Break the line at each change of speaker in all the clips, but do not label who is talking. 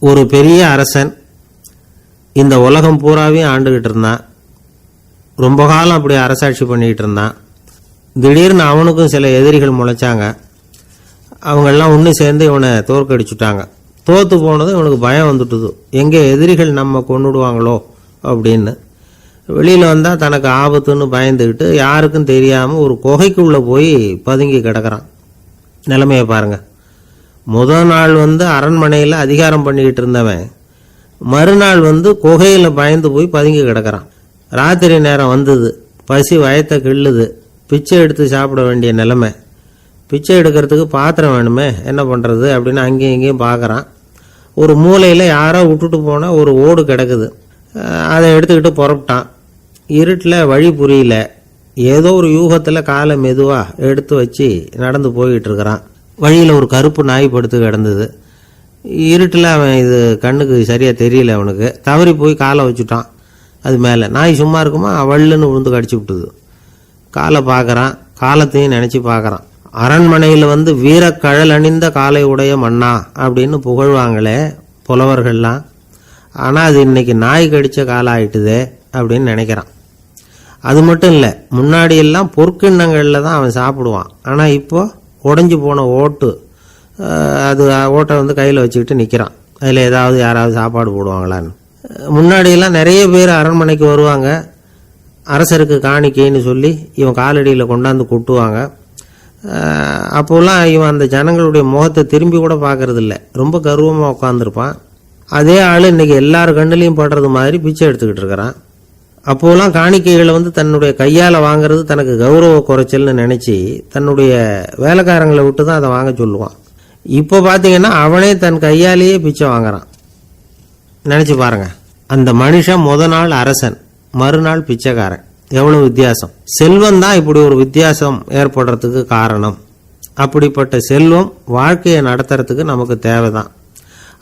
ஒரு பெரிய அரசன் இந்த உலகம் பூராவையும் ஆண்டுகிட்டு இருந்தான். ரொம்ப காலம் அப்படி அரசாட்சி பண்ணிக்கிட்டு இருந்தான். திடீர்னு அவனுக்கும் சில எதிரிகள் முளைச்சாங்க. அவங்கெல்லாம் ஒன்று சேர்ந்து இவனை தோற்கடிச்சுட்டாங்க. தோற்று போனதும் இவனுக்கு பயம் வந்துட்டுது, எங்கே எதிரிகள் நம்ம கொண்டுடுவாங்களோ அப்படின்னு. வெளியில் வந்தால் தனக்கு ஆபத்துன்னு பயந்துக்கிட்டு யாருக்கும் தெரியாமல் ஒரு குகைக்குள்ளே போய் பதுங்கி கிடக்கிறான். நிலைமையை பாருங்கள். முதல் நாள் அரண்மனையில் அதிகாரம் பண்ணிக்கிட்டு இருந்தவன் மறுநாள் குகையில் பயந்து போய் பதுங்கி கிடக்கிறான். ராத்திரி நேரம் வந்தது, பசி வயத்தை கிள்ளுது, பிச்சை எடுத்து சாப்பிட வேண்டிய நிலைமை. பிச்சை எடுக்கிறதுக்கு பாத்திரம் வேணுமே, என்ன பண்ணுறது அப்படின்னு அங்கேயும் இங்கேயும் பார்க்குறான். ஒரு மூலையில் யாரோ விட்டுட்டு போன ஒரு ஓடு கிடக்குது. அதை எடுத்துக்கிட்டு புறப்பட்டான். இருட்டில் வழி புரியல. ஏதோ ஒரு யூகத்தில் காலை மெதுவாக எடுத்து வச்சு நடந்து போய்கிட்டு இருக்கிறான். வழியில் ஒரு கருப்பு நாய் படுத்து கிடந்தது. இருட்டில் அவன் இது கண்ணுக்கு சரியாக தெரியல. அவனுக்கு தவறி போய் காலை வச்சுட்டான். அது மேலே நாய் சும்மா இருக்குமா, வள்ளுன்னு விழுந்து கடிச்சு விட்டுது. காலை பார்க்குறான், காலத்தையும் நினச்சி பார்க்குறான். அரண்மனையில் வீரக்கழல் அணிந்த காலை உடைய மன்னா அப்படின்னு புகழ்வாங்களே புலவர்கள்லாம். ஆனால் அது இன்னைக்கு நாய் கடித்த காலம் ஆயிட்டுதே அப்படின்னு நினைக்கிறான். அது மட்டும் இல்லை, முன்னாடியெல்லாம் பொற்கிண்ணங்களில் தான் அவன் சாப்பிடுவான். ஆனால் இப்போது உடஞ்சி போன ஓட்டு, அது ஓட்டை கையில் வச்சுக்கிட்டு நிற்கிறான். அதில் ஏதாவது யாராவது சாப்பாடு போடுவாங்களான்னு. முன்னாடியெல்லாம் நிறைய பேர் அரண்மனைக்கு வருவாங்க. அரசருக்கு காணிக்கைன்னு சொல்லி இவன் காலடியில் கொண்டாந்து கொட்டுவாங்க. அப்போல்லாம் இவன் அந்த ஜனங்களுடைய முகத்தை திரும்பி கூட பார்க்கறதில்ல. ரொம்ப கர்வமாக உட்காந்துருப்பான். அதே ஆள் இன்றைக்கி எல்லார் கண்ணிலையும் படுறது மாதிரி பிச்சை எடுத்துக்கிட்டு இருக்கிறான். அப்போலாம் காணிக்கைகளை தன்னுடைய கையால் வாங்கிறது தனக்கு கௌரவ குறைச்சல்னு நினச்சி தன்னுடைய வேலைக்காரங்களை விட்டு தான் அதை வாங்க சொல்லுவான். இப்போ பார்த்தீங்கன்னா அவனே தன் கையாலேயே பிச்சை வாங்குறான். நினச்சி பாருங்க, அந்த மனுஷன் முத நாள் அரசன், மறுநாள் பிச்சைக்காரன். எவ்வளவு வித்தியாசம்! செல்வம் தான் இப்படி ஒரு வித்தியாசம் ஏற்படுறதுக்கு காரணம். அப்படிப்பட்ட செல்வம் வாழ்க்கையை நடத்துறதுக்கு நமக்கு தேவைதான்.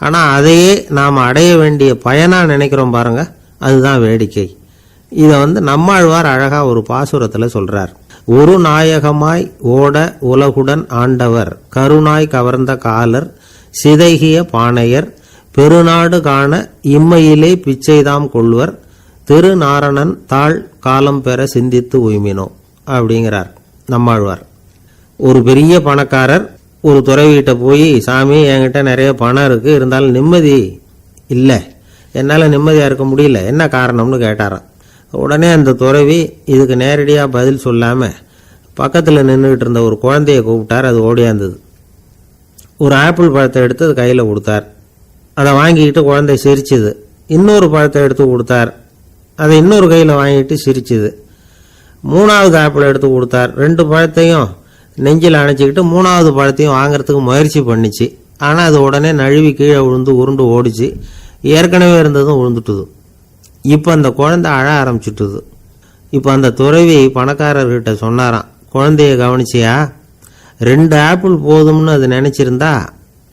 ஆனால் அதையே நாம் அடைய வேண்டிய பயனாக நினைக்கிறோம் பாருங்க, அதுதான் வேடிக்கை. இதை நம்மாழ்வார் அழகா ஒரு பாசுரத்தில் சொல்றார். ஒரு நாயகமாய் ஓட உலகுடன் ஆண்டவர், கருணாய் கவர்ந்த காலர், சிதைகிய பானையர், பெருநாடு காண இம்மையிலே பிச்சைதாம் கொள்வர், திருநாரணன் தாழ் காலம் பெற சிந்தித்து உய்மினோ அப்படிங்கிறார் நம்மாழ்வார். ஒரு பெரிய பணக்காரர் ஒரு துறவிகிட்ட போய், சாமி என்கிட்ட நிறைய பணம் இருக்கு, இருந்தாலும் நிம்மதி இல்லை, என்னால் நிம்மதியாக இருக்க முடியல, என்ன காரணம்னு கேட்டாராம். உடனே அந்த துறவி இதுக்கு நேரடியாக பதில் சொல்லாமல் பக்கத்தில் நின்றுக்கிட்டு இருந்த ஒரு குழந்தைய கூப்பிட்டார். அது ஓடியாந்தது. ஒரு ஆப்பிள் பழத்தை எடுத்து அது கையில் கொடுத்தார். அதை வாங்கிக்கிட்டு குழந்தை சிரிச்சுது. இன்னொரு பழத்தை எடுத்து கொடுத்தார். அதை இன்னொரு கையில் வாங்கிட்டு சிரிச்சுது. மூணாவது ஆப்பிள் எடுத்து கொடுத்தார். 2 பழத்தையும் நெஞ்சில் அணைச்சிக்கிட்டு 3வது பழத்தையும் வாங்கிறதுக்கு முயற்சி பண்ணிச்சு. ஆனால் அது உடனே நழுவி கீழே விழுந்து உருண்டு ஓடிச்சு. ஏற்கனவே இருந்ததும் விழுந்துட்டுது. இப்போ அந்த குழந்தை அழ ஆரம்பிச்சுட்டுது. இப்போ அந்த துறவி பணக்காரர்கிட்ட சொன்னாராம், குழந்தைய கவனிச்சியா, 2 ஆப்பிள் போதும்னு அது நினச்சிருந்தா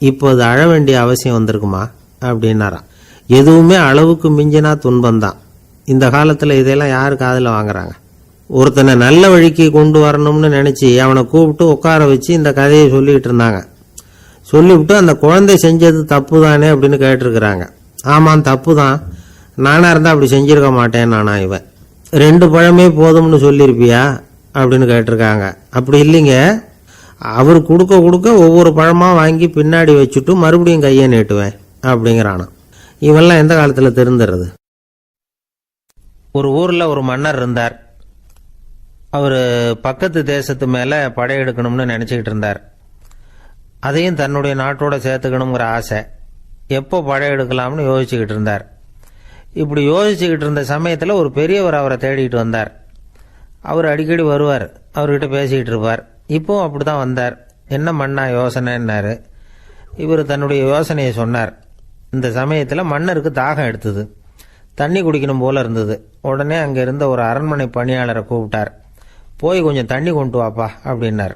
இப்போ அது அழ வேண்டிய அவசியம் வந்திருக்குமா அப்படின்னாராம். எதுவுமே அளவுக்கு மிஞ்சினா துன்பந்தான். இந்த காலத்தில் இதெல்லாம் யாரு காதில் வாங்குறாங்க? ஒருத்தனை நல்ல வழிக்கு கொண்டு வரணும்னு நினச்சி அவனை கூப்பிட்டு உட்கார வச்சு இந்த கதையை சொல்லிக்கிட்டு இருந்தாங்க. சொல்லிவிட்டு அந்த குழந்தை செஞ்சது தப்பு தானே அப்படின்னு கேட்டிருக்கிறாங்க. ஆமாம், தப்பு தான், நானாக இருந்தால் அப்படி செஞ்சிருக்க மாட்டேன் நானா இவன். 2 பழமே போதும்னு சொல்லியிருப்பியா அப்படின்னு கேட்டிருக்காங்க. அப்படி இல்லைங்க, அவர் கொடுக்க கொடுக்க ஒவ்வொரு பழமாக வாங்கி பின்னாடி வச்சுட்டு மறுபடியும் கையை நீட்டுவேன் அப்படிங்கிறானா. இவெல்லாம் எந்த காலத்தில் திருந்துறது? ஒரு ஊரில் ஒரு மன்னர் இருந்தார். அவர் பக்கத்து தேசத்து மேலே படையெடுக்கணும்னு நினச்சிக்கிட்டு இருந்தார். அதையும் தன்னுடைய நாட்டோட சேர்த்துக்கணுங்கிற ஆசை. எப்போ படையெடுக்கலாம்னு யோசிச்சுக்கிட்டு இருந்தார். இப்படி யோசிச்சுக்கிட்டு இருந்த சமயத்தில் ஒரு பெரியவர் அவரை தேடிக்கிட்டு வந்தார். அவர் அடிக்கடி வருவார், அவர்கிட்ட பேசிக்கிட்டு இருப்பார். இப்போவும் அப்படி தான் வந்தார். என்ன மன்னா யோசனைன்னாரு. இவர் தன்னுடைய யோசனையை சொன்னார். இந்த சமயத்தில் மன்னருக்கு தாகம் எடுத்தது, தண்ணி குடிக்கணும் போல இருந்தது. உடனே அங்கே இருந்த ஒரு அரண்மனை பணியாளரை கூப்பிட்டார். போய் கொஞ்சம் தண்ணி கொண்டு வாப்பா அப்படின்னார்.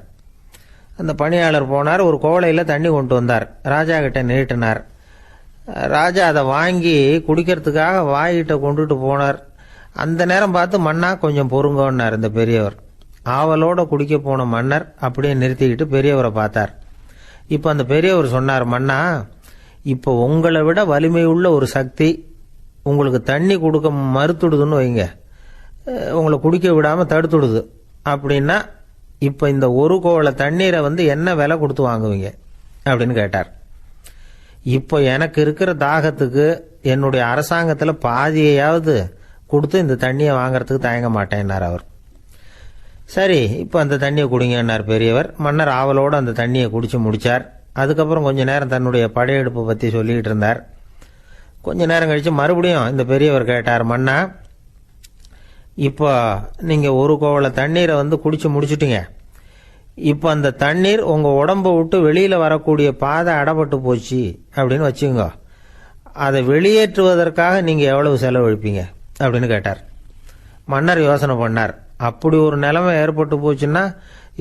அந்த பணியாளர் போனார். ஒரு கோவளையில் தண்ணி கொண்டு வந்தார். ராஜா கிட்ட நீட்டினார். ராஜா அதை வாங்கி குடிக்கிறதுக்காக வாய்கிட்ட கொண்டுட்டு போனார். அந்த நேரம் பார்த்து, மன்னா கொஞ்சம் பொறுங்கன்னார் இந்த பெரியவர். ஆவலோட குடிக்க போன மன்னர் அப்படியே நிறுத்திக்கிட்டு பெரியவரை பார்த்தார். இப்போ அந்த பெரியவர் சொன்னார், மன்னா இப்போ உங்களை விட வலிமை உள்ள ஒரு சக்தி உங்களுக்கு தண்ணி கொடுக்க மறுத்துடுதுன்னு வைங்க, உங்களை குடிக்க விடாமல் தடுத்துடுது அப்படின்னா இப்போ இந்த ஒரு கோவள தண்ணீரை என்ன விலை கொடுத்து வாங்குவீங்க அப்படின்னு கேட்டார். இப்போ எனக்கு இருக்கிற தாகத்துக்கு என்னுடைய அரசாங்கத்தில் பாதியையாவது கொடுத்து இந்த தண்ணியை வாங்கறதுக்கு தயங்க மாட்டேன்னார் அவர். சரி, இப்போ அந்த தண்ணியை குடிங்கன்னார் பெரியவர். மன்னர் ஆவலோடு அந்த தண்ணியை குடிச்சு முடிச்சார். அதுக்கப்புறம் கொஞ்ச நேரம் தன்னுடைய படையெடுப்பை பற்றி சொல்லிக்கிட்டு இருந்தார். கொஞ்ச நேரம் கழித்து மறுபடியும் இந்த பெரியவர் கேட்டார், மன்னா, இப்போ நீங்கள் ஒரு கோவள தண்ணீரை குடிச்சு முடிச்சுட்டீங்க. இப்போ அந்த தண்ணீர் உங்கள் உடம்பை விட்டு வெளியில் வரக்கூடிய பாதை அடப்பட்டு போச்சு அப்படின்னு வச்சுங்க, அதை வெளியேற்றுவதற்காக நீங்கள் எவ்வளவு செலவழிப்பீங்க அப்படின்னு கேட்டார். மன்னர் யோசனை பண்ணார். அப்படி ஒரு நிலைமை ஏற்பட்டு போச்சுன்னா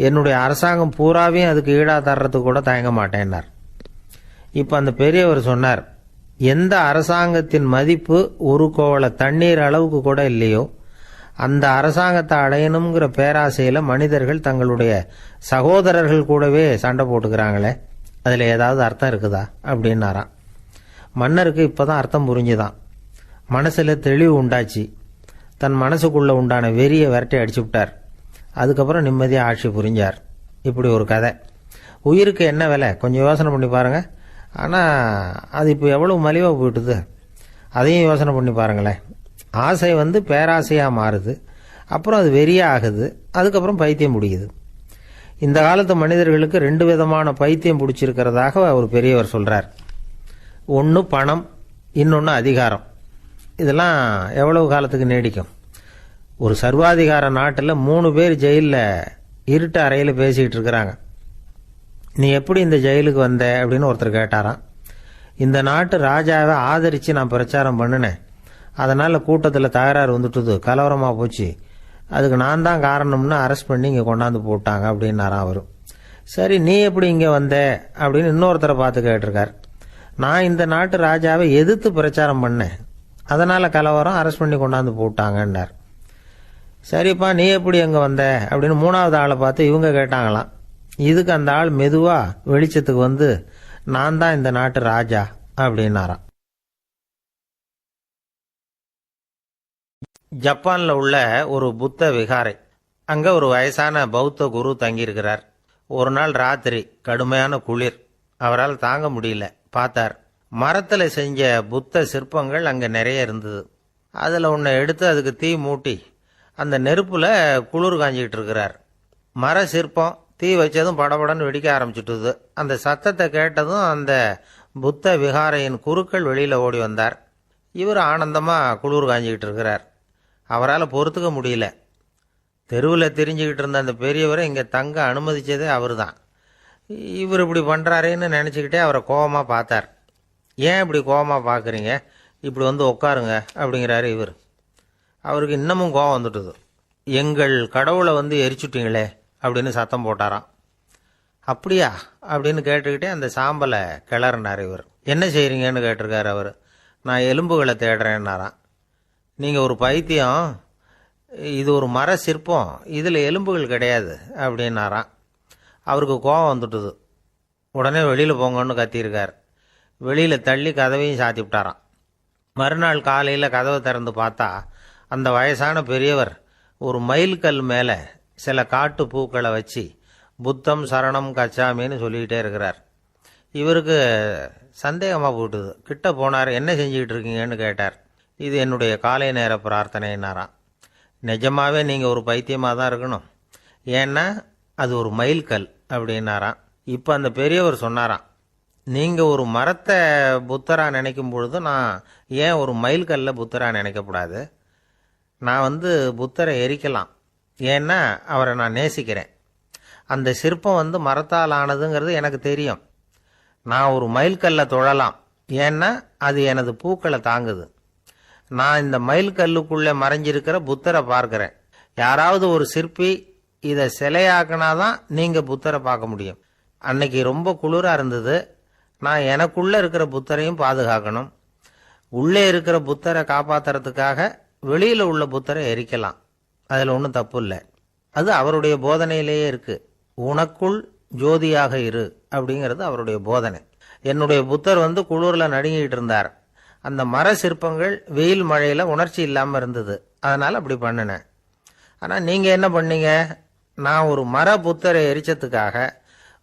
என்னுடைய அரசாங்கம் பூராவையும் அதுக்கு ஈடாக தர்றதுக்கு கூட தயங்க மாட்டேன்னார். இப்போ அந்த பெரியவர் சொன்னார், எந்த அரசாங்கத்தின் மதிப்பு ஒரு கோவள தண்ணீர் அளவுக்கு கூட இல்லையோ அந்த அரசாங்கத்தை அடையணுங்கிற பேராசையில் மனிதர்கள் தங்களுடைய சகோதரர்கள் கூடவே சண்டை போட்டுக்கிறாங்களே, அதில் ஏதாவது அர்த்தம் இருக்குதா அப்படின்னாராம். மன்னருக்கு இப்போதான் அர்த்தம் புரிஞ்சுதான். மனசில் தெளிவு உண்டாச்சு. தன் மனசுக்குள்ளே உண்டான வெறியை விரட்டி அடிச்சு விட்டார். அதுக்கப்புறம் நிம்மதியாக ஆட்சி புரிஞ்சார். இப்படி ஒரு கதை. உயிருக்கு என்ன விலை கொஞ்சம் யோசனை பண்ணி பாருங்கள். ஆனால் அது இப்போ எவ்வளோ மலிவாக போயிட்டுது, அதையும் யோசனை பண்ணி பாருங்களேன். ஆசை பேராசையாக மாறுது, அப்புறம் அது வெறியாக ஆகுது, அதுக்கப்புறம் பைத்தியம் பிடிக்குது. இந்த காலத்து மனிதர்களுக்கு 2 விதமான பைத்தியம் பிடிச்சிருக்கிறதாக ஒரு பெரியவர் சொல்கிறார். ஒன்று பணம், இன்னொன்று அதிகாரம். இதெல்லாம் எவ்வளவு காலத்துக்கு நீடிக்கும்? ஒரு சர்வாதிகார நாட்டில் 3 பேர் ஜெயிலில் இருட்டு அறையில் பேசிக்கிட்டு இருக்கிறாங்க. நீ எப்படி இந்த ஜெயிலுக்கு வந்த அப்படின்னு ஒருத்தர் கேட்டாராம். இந்த நாட்டு ராஜாவை ஆதரித்து நான் பிரச்சாரம் பண்ணினேன், அதனால் கூட்டத்தில் தகராறு வந்துட்டுது, கலவரமாக போச்சு, அதுக்கு நான் தான் காரணம்னு அரெஸ்ட் பண்ணி இங்கே கொண்டாந்து போட்டாங்க அப்படின்னாராம் அவர். சரி, நீ எப்படி இங்கே வந்த அப்படின்னு இன்னொருத்தரை பார்த்து கேட்டிருக்கார். நான் இந்த நாட்டு ராஜாவை எதிர்த்து பிரச்சாரம் பண்ணேன், அதனால் கலவரம், அரெஸ்ட் பண்ணி கொண்டாந்து போட்டாங்கன்னார். சரிப்பா, நீ எப்படி அங்கே வந்த அப்படின்னு 3வது ஆளை பார்த்து இவங்க கேட்டாங்களாம். இதுக்கு அந்த ஆள் மெதுவாக வெளிச்சத்துக்கு நான் தான் இந்த நாட்டு ராஜா அப்படின்னாராம். ஜப்பானில் உள்ள ஒரு புத்த விகாரை, அங்கே ஒரு வயசான பௌத்த குரு தங்கியிருக்கிறார். ஒரு நாள் ராத்திரி கடுமையான குளிர், அவரால் தாங்க முடியல. பார்த்தார், மரத்தில் செஞ்ச புத்த சிற்பங்கள் அங்கே நிறைய இருந்தது. அதில் ஒன்றை எடுத்து அதுக்கு தீ மூட்டி அந்த நெருப்பில் குளிர் காஞ்சிக்கிட்டு இருக்கிறார். மர சிற்பம் தீ வச்சதும் படபடன்னு வெடிக்க ஆரம்பிச்சுட்டுது. அந்த சத்தத்தை கேட்டதும் அந்த புத்த விகாரையின் குருக்கள் வெளியில் ஓடி வந்தார். இவர் ஆனந்தமாக குளிர் காஞ்சிக்கிட்டு இருக்கிறார். அவரால் பொறுத்துக்க முடியல. தெருவில் தெரிஞ்சுக்கிட்டு இருந்த அந்த பெரியவரை இங்கே தங்க அனுமதித்ததே அவர் தான். இவர் இப்படி பண்ணுறாரேன்னு நினச்சிக்கிட்டே அவரை கோபமாக பார்த்தார். ஏன் இப்படி கோபமாக பார்க்குறீங்க, இப்படி உட்காருங்க அப்படிங்கிறாரு இவர். அவருக்கு இன்னமும் கோபம் வந்துட்டுது. எங்கள் கடவுளை எரிச்சுட்டீங்களே அப்படின்னு சத்தம் போட்டாராம். அப்படியா அப்படின்னு கேட்டுக்கிட்டே அந்த சாம்பலை கிளறினார் இவர். என்ன செய்கிறீங்கன்னு கேட்டிருக்காரு அவர். நான் எலும்புகளை தேடுறேன்னாராம். நீங்கள் ஒரு பைத்தியம், இது ஒரு மர சிற்பம், இதில் எலும்புகள் கிடையாது அப்படின்னாராம். அவருக்கு கோபம் வந்துட்டுது. உடனே வெளியில் போங்கன்னு கத்தியிருக்கார். வெளியில் தள்ளி கதவையும் சாத்தி விட்டாராம். மறுநாள் காலையில் கதவை திறந்து பார்த்தா அந்த வயசான பெரியவர் ஒரு மயில்கல் மேலே சில காட்டு பூக்களை வச்சு புத்தம் சரணம் கச்சாமின்னு சொல்லிக்கிட்டே இருக்கிறார். இவருக்கு சந்தேகமாக போட்டுது. கிட்ட போனார். என்ன செஞ்சுக்கிட்டு இருக்கீங்கன்னு கேட்டார். இது என்னுடைய காலை நேர பிரார்த்தனைன்னாராம். நிஜமாவே நீங்கள் ஒரு பைத்தியமாக தான் இருக்கணும், ஏன்னா அது ஒரு மயில்கல் அப்படின்னாராம். இப்போ அந்த பெரியவர் சொன்னாராம், நீங்கள் ஒரு மரத்தை புத்தராக நினைக்கும் பொழுது நான் ஏன் ஒரு மயில்கல்ல புத்தராக நினைக்கக்கூடாது? நான் புத்தரை எரிக்கலாம், ஏன்னா அவரை நான் நேசிக்கிறேன். அந்த சிற்பம் மரத்தால் ஆனதுங்கிறது எனக்கு தெரியும். நான் ஒரு மயில்கல்லை தொழலாம், ஏன்னா அது எனது பூக்களை தாங்குது. நான் இந்த மயில்கல்லுக்குள்ளே மறைஞ்சிருக்கிற புத்தரை பார்க்கிறேன். யாராவது ஒரு சிற்பி இதை சிலையாக்கினாதான் நீங்கள் புத்தரை பார்க்க முடியும். அன்னைக்கு ரொம்ப குளிராக இருந்தது. நான் எனக்குள்ளே இருக்கிற புத்தரையும் பாதுகாக்கணும். உள்ளே இருக்கிற புத்தரை காப்பாற்றுறதுக்காக வெளியில் உள்ள புத்தரை எரிக்கலாம், அதில் ஒன்றும் தப்பு இல்லை. அது அவருடைய போதனையிலேயே இருக்கு. உனக்குள் ஜோதியாக இரு அப்படிங்கிறது அவருடைய போதனை. என்னுடைய புத்தர் வந்து குளிரில் நடுங்கிட்டு இருந்தார். அந்த மர சிற்பங்கள் வெயில் மழையில் உணர்ச்சி இல்லாமல் இருந்தது, அதனால் அப்படி பண்ணினேன். ஆனால் நீங்கள் என்ன பண்ணீங்க? நான் ஒரு மர புத்தரை எரிச்சதுக்காக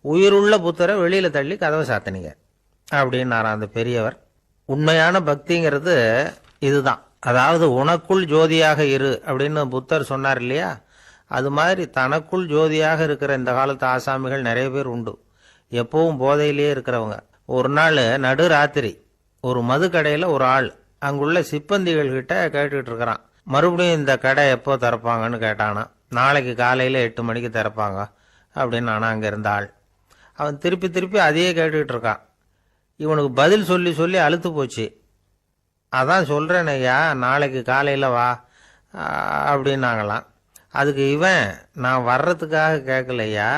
உயிருள்ள புத்தரை வெளியில் தள்ளி கதவை சாத்தினீங்க அப்படின்னாராம் அந்த பெரியவர். உண்மையான பக்திங்கிறது இதுதான். அதாவது உனக்குள் ஜோதியாக இரு அப்படின்னு புத்தர் சொன்னார் இல்லையா, அது மாதிரி தனக்குள் ஜோதியாக இருக்கிற இந்த காலத்து ஆசாமிகள் நிறைய பேர் உண்டு. எப்பவும் போதையிலேயே இருக்கிறவங்க. ஒரு நாள் நடு ராத்திரி ஒரு மது கடையில் ஒரு ஆள் அங்குள்ள சிப்பந்திகள் கிட்ட கேட்டுக்கிட்டு இருக்கிறான். மறுபடியும் இந்த கடை எப்போ திறப்பாங்கன்னு கேட்டானா. நாளைக்கு காலையில் 8 மணிக்கு திறப்பாங்க அப்படின்னு நானா அங்கே இருந்த ஆள். அவன் திருப்பி திருப்பி அதையே கேட்டுக்கிட்டு இருக்கான். இவனுக்கு பதில் சொல்லி சொல்லி அழுத்து போச்சு. அதான் சொல்கிறேன் ஐயா, நாளைக்கு காலையில் வா அப்படின்னாங்களாம். அதுக்கு இவன், நான் வர்றதுக்காக கேட்கலையா,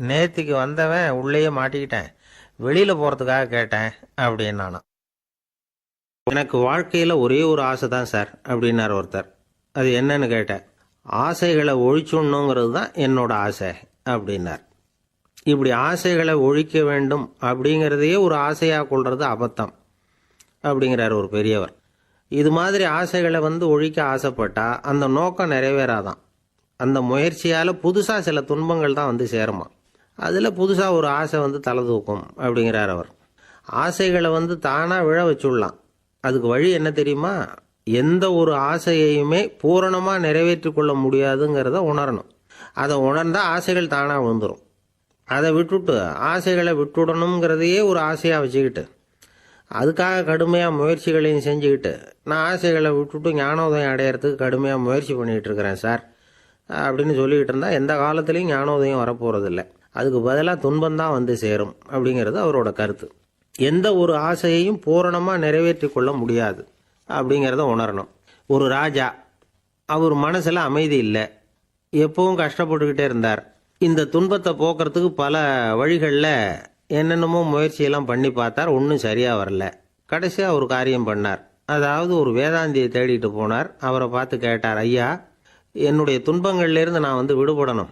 நேத்திக்கு வந்தவன் உள்ளேயே மாட்டிக்கிட்டேன், வெளியில் போகிறதுக்காக கேட்டேன் அப்படின்னானா. எனக்கு வாழ்க்கையில் ஒரே ஒரு ஆசை தான் சார் அப்படின்னார் ஒருத்தர். அது என்னன்னு கேட்டேன். ஆசைகளை ஒழிச்சுடணுங்கிறது தான் என்னோட ஆசை அப்படின்னார். இப்படி ஆசைகளை ஒழிக்க வேண்டும் அப்படிங்கிறதையே ஒரு ஆசையாக கொள்வது அபத்தம் அப்படிங்கிறார் ஒரு பெரியவர். இது மாதிரி ஆசைகளை ஒழிக்க ஆசைப்பட்டா அந்த நோக்கம் நிறைவேறாதான். அந்த முயற்சியால் புதுசாக சில துன்பங்கள் தான் சேருமா. அதில் புதுசாக ஒரு ஆசை தலை தூக்கும் அப்படிங்கிறார் அவர். ஆசைகளை தானாக விழ வச்சுடலாம். அதுக்கு வழி என்ன தெரியுமா? எந்த ஒரு ஆசையையுமே பூரணமாக நிறைவேற்றி கொள்ள முடியாதுங்கிறத உணரணும். அதை உணர்ந்தால் ஆசைகள் தானாக விழுந்துடும். அதை விட்டுட்டு ஆசைகளை விட்டுடணுங்கிறதையே ஒரு ஆசையாக வச்சுக்கிட்டு அதுக்காக கடுமையாக முயற்சிகளையும் செஞ்சுக்கிட்டு, நான் ஆசைகளை விட்டுட்டு ஞானோதயம் அடையிறதுக்கு கடுமையாக முயற்சி பண்ணிகிட்டு இருக்கிறேன் சார் அப்படின்னு சொல்லிக்கிட்டு இருந்தால் எந்த காலத்துலேயும் ஞானோதயம் வரப்போகிறதில்ல. அதுக்கு பதிலாக துன்பந்தான் சேரும் அப்படிங்கிறது அவரோட கருத்து. எந்த ஒரு ஆசையையும் பூரணமாக நிறைவேற்றி கொள்ள முடியாது அப்படிங்கிறத உணரணும். ஒரு ராஜா, அவர் மனசில் அமைதி இல்லை, எப்பவும் கஷ்டப்பட்டுக்கிட்டே இருந்தார். இந்த துன்பத்தை போக்குறதுக்கு பல வழிகளில் என்னென்னமோ முயற்சியெல்லாம் பண்ணி பார்த்தார், ஒன்றும் சரியாக வரல. கடைசியாக ஒரு காரியம் பண்ணார். அதாவது ஒரு வேதாந்தியை தேடிட்டு போனார். அவரை பார்த்து கேட்டார், ஐயா, என்னுடைய துன்பங்கள்லேருந்து நான் விடுபடணும்,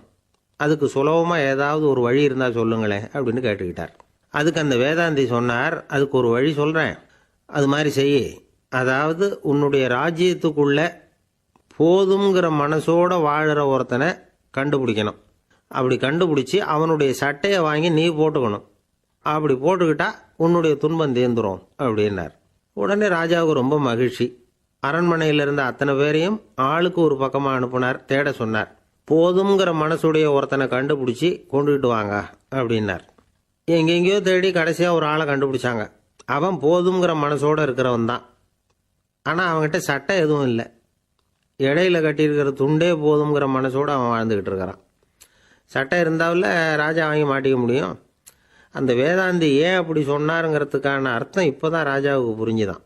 அதுக்கு சுலபமாக ஏதாவது ஒரு வழி இருந்தால் சொல்லுங்களேன் அப்படின்னு கேட்டுக்கிட்டார். அதுக்கு அந்த வேதாந்தி சொன்னார், அதுக்கு ஒரு வழி சொல்கிறேன், அது மாதிரி செய். அதாவது உன்னுடைய ராஜ்யத்துக்குள்ள போதுங்கிற மனசோட வாழுற ஒருத்தனை கண்டுபிடிக்கணும். அப்படி கண்டுபிடிச்சி அவனுடைய சட்டையை வாங்கி நீ போட்டுக்கணும். அப்படி போட்டுக்கிட்டா உன்னுடைய துன்பம் தீர்ந்துரும் அப்படின்னார். உடனே ராஜாவுக்கு ரொம்ப மகிழ்ச்சி. அரண்மனையில் இருந்த அத்தனை பேரையும் ஆளுக்கு ஒரு பக்கமாக அனுப்புனார், தேட சொன்னார். போதுங்கிற மனசுடைய ஒருத்தனை கண்டுபிடிச்சி கொண்டுகிட்டு வாங்க அப்படின்னார். எங்கெங்கேயோ தேடி கடைசியாக ஒரு ஆளை கண்டுபிடிச்சாங்க. அவன் போதுங்கிற மனசோடு இருக்கிறவன் தான். ஆனால் அவன்கிட்ட சட்டை எதுவும் இல்லை. இடையில கட்டியிருக்கிற துண்டே போதுங்கிற மனசோடு அவன் வாழ்ந்துக்கிட்டு இருக்கிறான். சட்டை இருந்தாவில் ராஜா வாங்கி மாட்டிக்க முடியும். அந்த வேதாந்தி ஏன் அப்படி சொன்னாருங்கிறதுக்கான அர்த்தம் இப்போ தான் ராஜாவுக்கு புரிஞ்சுதான்.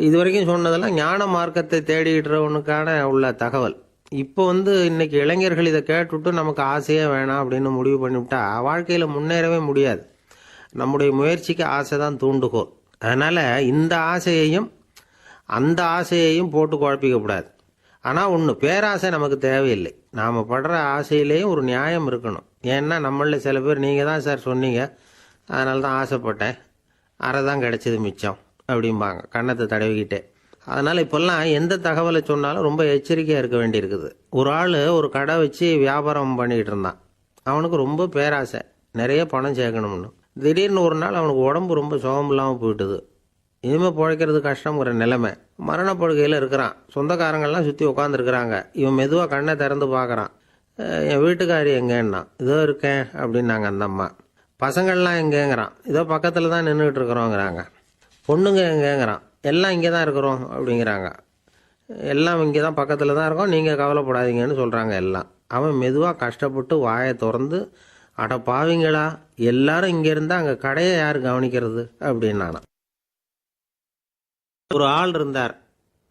இது வரைக்கும் சொன்னதெல்லாம் ஞான மார்க்கத்தை தேடிக்கிறவனுக்கான உள்ள தகவல். இப்போ இன்னைக்கு இளைஞர்கள் இதை கேட்டுவிட்டு நமக்கு ஆசையே வேணாம் அப்படின்னு முடிவு பண்ணிவிட்டா வாழ்க்கையில் முன்னேறவே முடியாது. நம்முடைய முயற்சிக்கு ஆசை தான் தூண்டுகோல். அதனால் இந்த ஆசையையும் அந்த ஆசையையும் போட்டு குழப்பிக்கக்கூடாது. ஆனால் ஒன்று, பேராசை நமக்கு தேவையில்லை. நாம் படுற ஆசையிலேயும் ஒரு நியாயம் இருக்கணும். ஏன்னா நம்மளில் சில பேர், நீங்கள் தான் சார் சொன்னீங்க, அதனால தான் ஆசைப்பட்டேன், அரை தான் கிடைச்சது மிச்சம் அப்படிம்பாங்க கன்னத்தை தடவிக்கிட்டே. அதனால் இப்போல்லாம் எந்த தகவலை சொன்னாலும் ரொம்ப எச்சரிக்கையாக இருக்க வேண்டியிருக்குது. ஒரு ஆள் ஒரு கடை வச்சு வியாபாரம் பண்ணிகிட்டு இருந்தான். அவனுக்கு ரொம்ப பேராசை, நிறைய பணம் சேர்க்கணும்னு. திடீர்னு ஒரு நாள் அவனுக்கு உடம்பு ரொம்ப சுகம் இல்லாமல் போயிட்டுது. இனிமேல் பிழைக்கிறது கஷ்டங்கிற நிலைமை. மரணப்படுகையில் இருக்கிறான். சொந்தக்காரங்கள்லாம் சுற்றி உட்காந்துருக்குறாங்க. இவன் மெதுவாக கண்ணை திறந்து பார்க்குறான். என் வீட்டுக்காரி எங்கேன்னா, இதோ இருக்கேன் அப்படின்னாங்க அந்த அம்மா. பசங்கள்லாம் எங்கேங்கிறான். இதோ பக்கத்தில் தான் நின்றுக்கிட்டு இருக்கிறோங்கிறாங்க. பொண்ணுங்க எங்கேங்கிறான். எல்லாம் இங்கே தான் இருக்கிறோம் அப்படிங்கிறாங்க. எல்லாம் இங்கே தான் பக்கத்தில் தான் இருக்கோம், நீங்கள் கவலைப்படாதீங்கன்னு சொல்கிறாங்க எல்லாம். அவன் மெதுவாக கஷ்டப்பட்டு வாயை திறந்து, அட பாவிங்களா, எல்லாரும் இங்கே இருந்தால் அங்கே கடையை யார் கவனிக்கிறது அப்படின்னானா. ஒரு ஆள் இருந்தார்.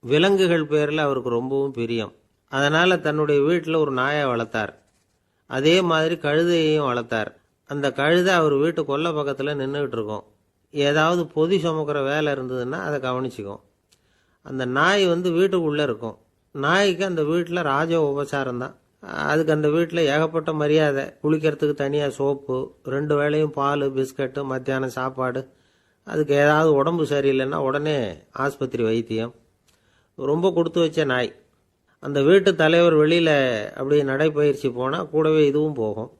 விலங்குகள் பேரில் அவருக்கு ரொம்பவும் பிரியம். அதனால் தன்னுடைய வீட்டில் ஒரு நாயை வளர்த்தார். அதே மாதிரி கழுதையையும் வளர்த்தார். அந்த கழுதை அவர் வீட்டு கொல்லை பக்கத்தில் நின்றுக்கிட்டு இருக்கும். ஏதாவது பொதி சுமக்கிற வேலை இருந்ததுன்னா அதை கவனிச்சிக்கும். அந்த நாய் வீட்டுக்குள்ளே இருக்கும். நாய்க்கு அந்த வீட்டில் ராஜ உபசாரம் தான். அதுக்கு அந்த வீட்டில் ஏகப்பட்ட மரியாதை. குளிக்கிறதுக்கு தனியாக சோப்பு, 2 வேளையும் பால், பிஸ்கட்டு, மத்தியானம் சாப்பாடு, அதுக்கு ஏதாவது உடம்பு சரியில்லைன்னா உடனே ஆஸ்பத்திரி வைத்தியம். ரொம்ப கொடுத்து வச்ச நாய். அந்த வீட்டு தலைவர் வெளியில் அப்படி நடைப்பயிற்சி போனால் கூடவே இதுவும் போகும்.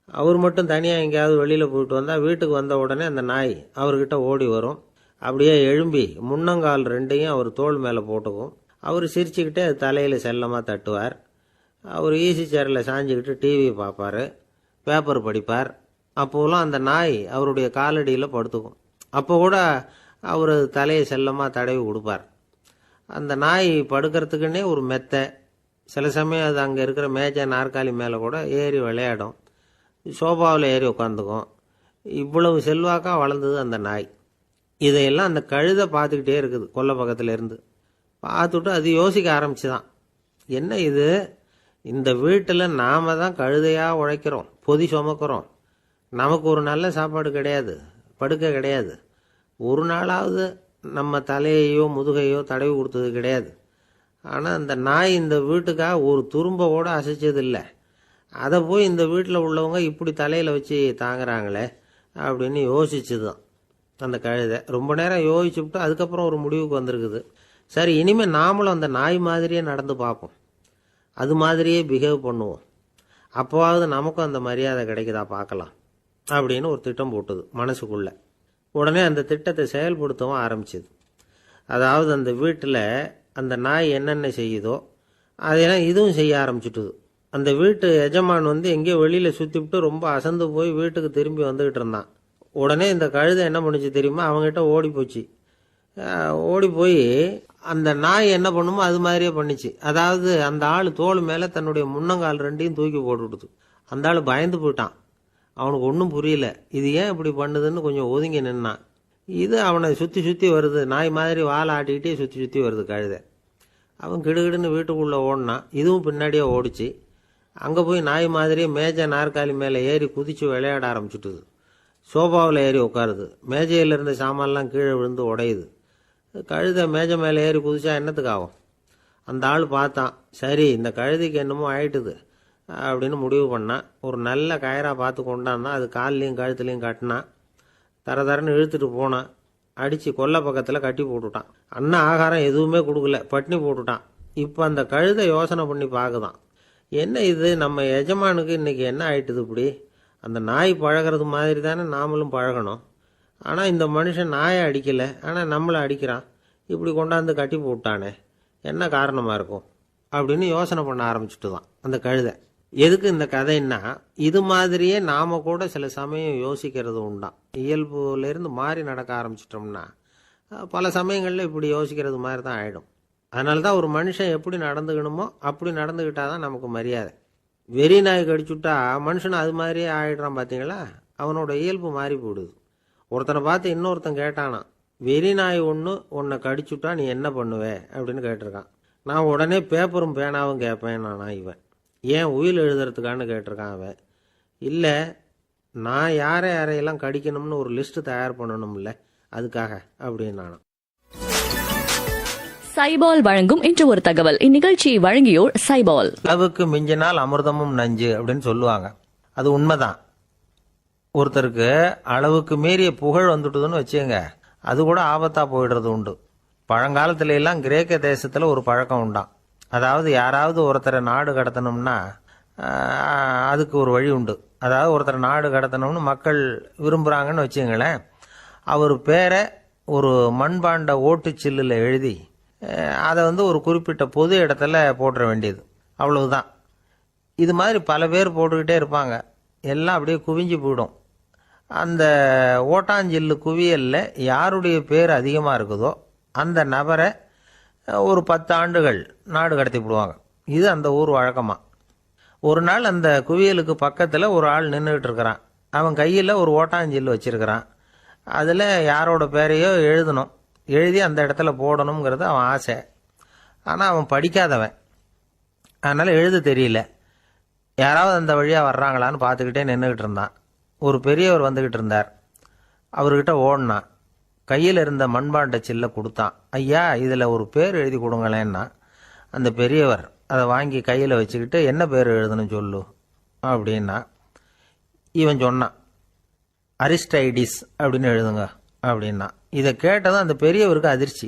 அவர் மட்டும் தனியாக எங்கேயாவது வெளியில் போயிட்டு வந்தால் வீட்டுக்கு வந்த உடனே அந்த நாய் அவர்கிட்ட ஓடி வரும். அப்படியே எழும்பி முன்னங்கால் ரெண்டையும் அவர் தோள் மேலே போட்டுக்கும். அவர் சிரிச்சுக்கிட்டே அது தலையில் செல்லமாக தட்டுவார். அவர் ஈசி சேரில் சாஞ்சிக்கிட்டு டிவி பார்ப்பார், பேப்பர் படிப்பார். அப்போலாம் அந்த நாய் அவருடைய காலடியில் படுத்துக்கும். அப்போ கூட அவர் தலையை செல்லமாக தடவி கொடுப்பார். அந்த நாய் படுக்கிறதுக்குன்னே ஒரு மெத்தை, சில சமயம் அது அங்கே இருக்கிற மேஜை நாற்காலி மேலே கூட ஏறி விளையாடும், சோபாவில் ஏறி உட்காந்துக்கும். இவ்வளவு செல்வாக்காக வளர்ந்தது அந்த நாய். இதையெல்லாம் அந்த கழுதை பார்த்துக்கிட்டே இருக்குது கொல்லை பக்கத்தில் இருந்து. பார்த்துட்டு அது யோசிக்க ஆரம்பிச்சுதான், என்ன இது, இந்த வீட்டில் நாம தான் கழுதையாக உழைக்கிறோம், பொதி சுமக்கிறோம், நமக்கு ஒரு நல்ல சாப்பாடு கிடையாது, படுக்கை கிடையாது, ஒரு நாளாவது நம்ம தலையையோ முதுகையோ தடவி கொடுத்தது கிடையாது. ஆனால் அந்த நாய் இந்த வீட்டுக்காக ஒரு துரும்ப கூட அசைச்சதில்லை. அதை போய் இந்த வீட்டில் உள்ளவங்க இப்படி தலையில் வச்சு தாங்குறாங்களே அப்படின்னு யோசிச்சுது தான் அந்த கழுதை. ரொம்ப நேரம் யோசிச்சுவிட்டு அதுக்கப்புறம் ஒரு முடிவுக்கு வந்திருக்குது. சரி, இனிமேல் நாமளும் அந்த நாய் மாதிரியே நடந்து பார்ப்போம், அது மாதிரியே பிஹேவ் பண்ணுவோம், அப்போவாவது நமக்கும் அந்த மரியாதை கிடைக்குதா பார்க்கலாம் அப்படின்னு ஒரு திட்டம் போட்டுது மனசுக்குள்ள. உடனே அந்த திட்டத்தை செயல்படுத்தவும் ஆரம்பிச்சிது. அதாவது அந்த வீட்டில் அந்த நாய் என்னென்ன செய்யுதோ அதையெல்லாம் இதுவும் செய்ய ஆரம்பிச்சுட்டுது. அந்த வீட்டு எஜமான் எங்கேயோ வெளியில் சுற்றிவிட்டு ரொம்ப அசந்து போய் வீட்டுக்கு திரும்பி வந்துக்கிட்டு இருந்தான். உடனே இந்த கழுதை என்ன பண்ணுச்சு தெரியுமா, அவங்ககிட்ட ஓடி போச்சு. ஓடி போய் அந்த நாய் என்ன பண்ணுமோ அது மாதிரியே பண்ணிச்சு. அதாவது அந்த ஆள் தோள் மேலே தன்னுடைய முன்னங்கால் ரெண்டையும் தூக்கி போட்டுவிடுது. அந்த ஆள் பயந்து போயிட்டான். அவனுக்கு ஒன்றும் புரியல, இது ஏன் இப்படி பண்ணுதுன்னு கொஞ்சம் ஒதுங்கி நின்னான். இது அவனை சுற்றி சுற்றி வருது, நாய் மாதிரி வாழை ஆட்டிக்கிட்டே சுற்றி சுற்றி வருது கழுதை. அவன் கிடுகிடுன்னு வீட்டுக்குள்ளே ஓடினான். இதுவும் பின்னாடியே ஓடிச்சு. அங்கே போய் நாய் மாதிரியே மேஜை நாற்காலி மேலே ஏறி குதித்து விளையாட ஆரம்பிச்சுட்டுது. சோபாவில் ஏறி உட்காருது. மேஜையில் இருந்த சாமான்லாம் கீழே விழுந்து உடையுது. கழுதை மேஜை மேலே ஏறி குதிச்சா என்னத்துக்கு ஆகும்? அந்த ஆள் பார்த்தான், சரி இந்த கழுதைக்கு என்னமோ ஆயிட்டுது அப்படின்னு முடிவு பண்ணான். ஒரு நல்ல கயராக பார்த்து கொண்டாந்தான். அது கால்லையும் கழுத்துலையும் கட்டினான். தரன்னு இழுத்துட்டு போனான். அடித்து கொல்லை பக்கத்தில் கட்டி போட்டுட்டான். அண்ணா ஆகாரம் எதுவுமே கொடுக்கல, பட்னி போட்டுட்டான். இப்போ அந்த கழுதை யோசனை பண்ணி பார்க்குதான், என்ன இது, நம்ம எஜமானுக்கு இன்றைக்கி என்ன ஆயிட்டுது இப்படி? அந்த நாய் பழகிறது மாதிரி தானே நாமளும் பழகணும். ஆனால் இந்த மனுஷன் நாயை அடிக்கலை, ஆனால் நம்மளை அடிக்கிறான். இப்படி கொண்டாந்து கட்டி போட்டானே, என்ன காரணமாக இருக்கும் அப்படின்னு யோசனை பண்ண ஆரம்பிச்சுட்டு தான் அந்த கழுதை. எதுக்கு இந்த கதைன்னா, இது மாதிரியே நாம் கூட சில சமயம் யோசிக்கிறது உண்டாம். இயல்புலேருந்து மாறி நடக்க ஆரம்பிச்சிட்டோம்னா பல சமயங்களில் இப்படி யோசிக்கிறது மாதிரி தான் ஆகிடும். அதனால தான் ஒரு மனுஷன் எப்படி நடந்துக்கணுமோ அப்படி நடந்துக்கிட்டால் தான் நமக்கு மரியாதை. வெறி நாய் கடிச்சுட்டா மனுஷன் அது மாதிரியே ஆகிடுறான் பார்த்தீங்களா, அவனோட இயல்பு மாறி போடுது. ஒருத்தனை பார்த்து இன்னொருத்தன் கேட்டானா, வெறி நாய் ஒன்று உன்னை கடிச்சுட்டா நீ என்ன பண்ணுவே அப்படின்னு கேட்டிருக்கான். நான் உடனே பேப்பரும் பேனாவும் கேட்பேன் நானா இவன். ஏன் உயில் எழுதுறதுக்கான்னு கேட்டிருக்கான் அவன். இல்லை, நான் யாரையெல்லாம் கடிக்கணும்னு ஒரு லிஸ்ட்டு தயார் பண்ணணும்ல, அதுக்காக அப்படின்னு நானும்.
சைபால் வழங்கும் இன்று ஒரு தகவல். இந்நிகழ்ச்சியை வழங்கியோர் சைபால்.
அளவுக்கு மிஞ்சினால் அமிர்தமும் நஞ்சு அப்படின்னு சொல்லுவாங்க. அது உண்மைதான். ஒருத்தருக்கு அளவுக்கு மீறிய புகழ் வந்துட்டுதுன்னு வச்சுங்க, அது கூட ஆபத்தாக போயிடுறது உண்டு. பழங்காலத்துல எல்லாம் கிரேக்க தேசத்தில் ஒரு பழக்கம் உண்டாம். அதாவது யாராவது ஒருத்தரை நாடு கடத்தணும்னா அதுக்கு ஒரு வழி உண்டு. அதாவது ஒருத்தரை நாடு கடத்தணும்னு மக்கள் விரும்புகிறாங்கன்னு வச்சுங்களேன், அவர் பேரை ஒரு மண்பாண்ட ஓட்டுச்சில்லில் எழுதி அதை ஒரு குறிப்பிட்ட பொது இடத்துல போட்டுற வேண்டியது, அவ்வளவுதான். இது மாதிரி பல பேர் போட்டுக்கிட்டே இருப்பாங்க, எல்லாம் அப்படியே குவிஞ்சு போயிடும். அந்த ஓட்டாஞ்சில்லு குவியலில் யாருடைய பேர் அதிகமாக இருக்குதோ அந்த நபரை ஒரு 10 ஆண்டுகள் நாடு கடத்தி விடுவாங்க. இது அந்த ஊர் வழக்கமாக. ஒரு நாள் அந்த குவியலுக்கு பக்கத்தில் ஒரு ஆள் நின்றுக்கிட்டு இருக்கிறான். அவன் கையில் ஒரு ஓட்டாஞ்சில்லு வச்சிருக்கிறான். அதில் யாரோட பேரையோ எழுதணும், எழுதி அந்த இடத்துல போடணுங்கிறது அவன் ஆசை. ஆனால் அவன் படிக்காதவன், அதனால் எழுத தெரியல. யாராவது அந்த வழியாக வர்றாங்களான்னு பார்த்துக்கிட்டே நின்றுக்கிட்டு இருந்தான். ஒரு பெரியவர் வந்துக்கிட்டு இருந்தார். அவர்கிட்ட ஓடினான். கையில் இருந்த மண்பாண்ட சில்லை கொடுத்தான். ஐயா, இதில் ஒரு பேர் எழுதி கொடுங்களேன்னா. அந்த பெரியவர் அதை வாங்கி கையில் வச்சுக்கிட்டு, என்ன பேர் எழுதணும் சொல்லு அப்படின்னா. இவன் சொன்னான், அரிஸ்டைடிஸ் அப்படின்னு எழுதுங்க அப்படின்னா. இதை கேட்டதும் அந்த பெரியவருக்கு அதிர்ச்சி.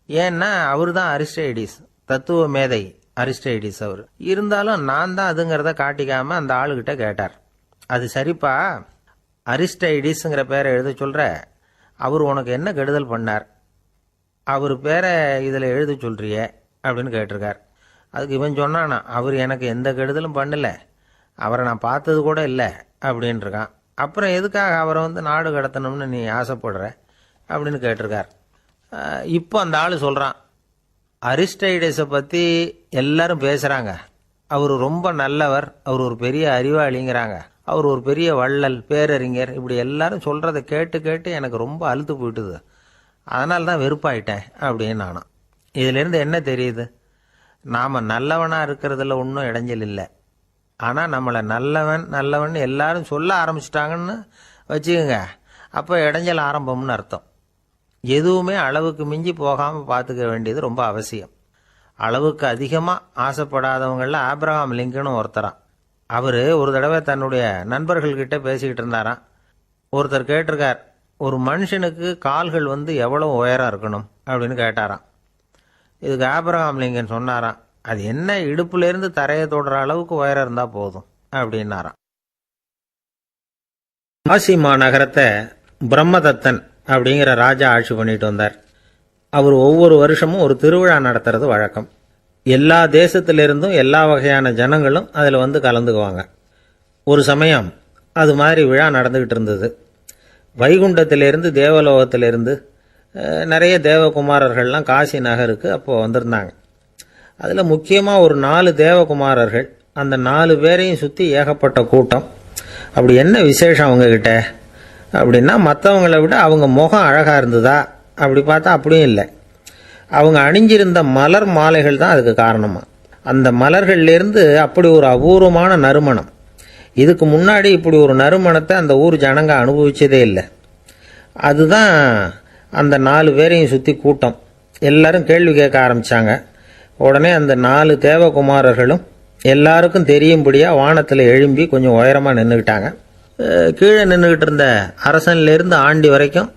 ஏன்னா அவர் தான் அரிஸ்டைடிஸ், தத்துவ மேதை அரிஸ்டைடிஸ் அவர். இருந்தாலும் நான் தான் அதுங்கிறத காட்டிக்காம அந்த ஆளுகிட்ட கேட்டார். அது சரிப்பா, அரிஸ்டைடிஸ்ங்கிற பேரை எழுத சொல்ற, அவர் உனக்கு என்ன கெடுதல் பண்ணார், அவர் பேரை இதில் எழுத சொல்றியே அப்படின்னு கேட்டிருக்கார். அதுக்கு இவன் சொன்னானா, அவர் எனக்கு எந்த கெடுதலும் பண்ணல, அவரை நான் பார்த்தது கூட இல்லை அப்படின்ட்டுருக்கான். அப்புறம் எதுக்காக அவரை நாடு கடத்தணும்னு நீ ஆசைப்படுற அப்படின்னு கேட்டிருக்கார். இப்போ அந்த ஆள் சொல்கிறான், அரிஸ்டைடஸை பற்றி எல்லாரும் பேசுகிறாங்க, அவர் ரொம்ப நல்லவர், அவர் ஒரு பெரிய அறிவாளிங்கிறாங்க, அவர் ஒரு பெரிய வள்ளல், பேரறிஞர், இப்படி எல்லாரும் சொல்கிறத கேட்டு கேட்டு எனக்கு ரொம்ப அழுத்து போயிட்டுது, அதனால தான் வெறுப்பாயிட்டேன் அப்படின்னு நானும். இதிலேருந்து என்ன தெரியுது, நாம் நல்லவனாக இருக்கிறதுல ஒன்றும் இடைஞ்சல் இல்லை. ஆனால் நம்மளை நல்லவன் நல்லவன் எல்லாரும் சொல்ல ஆரம்பிச்சிட்டாங்கன்னு வச்சுக்கோங்க, அப்போ இடைஞ்சல் ஆரம்பம்னு அர்த்தம். எதுவுமே அளவுக்கு மிஞ்சி போகாமல் பார்த்துக்க வேண்டியது ரொம்ப அவசியம். அளவுக்கு அதிகமாக ஆசைப்படாதவங்களில் ஆப்ரஹாம் லிங்கனும் ஒருத்தரான். அவர் ஒரு தடவை தன்னுடைய நண்பர்கள்கிட்ட பேசிக்கிட்டு இருந்தாராம். ஒருத்தர் கேட்டிருக்கார், ஒரு மனுஷனுக்கு கால்கள் எவ்வளோ உயரம் இருக்கணும் அப்படின்னு கேட்டாராம். இதுக்கு ஆப்ரஹாம் லிங்கன் சொன்னாராம், அது என்ன, இடுப்புலேருந்து தரையை தொடுற அளவுக்கு உயரம் இருந்தால் போதும் அப்படின்னாராம். காசி மாநகரத்தை பிரம்மதத்தன் அப்படிங்கிற ராஜா ஆட்சி பண்ணிட்டு வந்தார். அவர் ஒவ்வொரு வருஷமும் ஒரு திருவிழா நடத்துறது வழக்கம். எல்லா தேசத்திலிருந்தும் எல்லா வகையான ஜனங்களும் அதில் கலந்துக்குவாங்க. ஒரு சமயம் அது மாதிரி விழா நடந்துக்கிட்டு இருந்தது. வைகுண்டத்திலிருந்து தேவலோகத்திலிருந்து நிறைய தேவகுமாரர்கள்லாம் காசி நகருக்கு அப்போது வந்திருந்தாங்க. அதில் முக்கியமாக ஒரு 4 தேவகுமாரர்கள், அந்த 4 பேரையும் சுற்றி ஏகப்பட்ட கூட்டம். அப்படி என்ன விசேஷம் அவங்கக்கிட்ட அப்படின்னா, மற்றவங்களை விட அவங்க முகம் அழகாக இருந்ததா அப்படி பார்த்தா அப்படியும் இல்லை. அவங்க அணிஞ்சிருந்த மலர் மாலைகள் தான் அதுக்கு காரணமாக. அந்த மலர்கள்லேருந்து அப்படி ஒரு அபூர்வமான நறுமணம், இதுக்கு முன்னாடி இப்படி ஒரு நறுமணத்தை அந்த ஊர் ஜனங்க அனுபவிச்சதே இல்லை. அதுதான் அந்த 4 பேரையும் சுற்றி கூட்டம். எல்லாரும் கேள்வி கேட்க ஆரம்பித்தாங்க. உடனே அந்த 4 தேவகுமாரர்களும் எல்லாருக்கும் தெரியும்படியாக வானத்தில் எழும்பி கொஞ்சம் உயரமாக நின்றுக்கிட்டாங்க. கீழே நின்றுக்கிட்டு இருந்த அரசன்லேருந்து ஆண்டி வரைக்கும்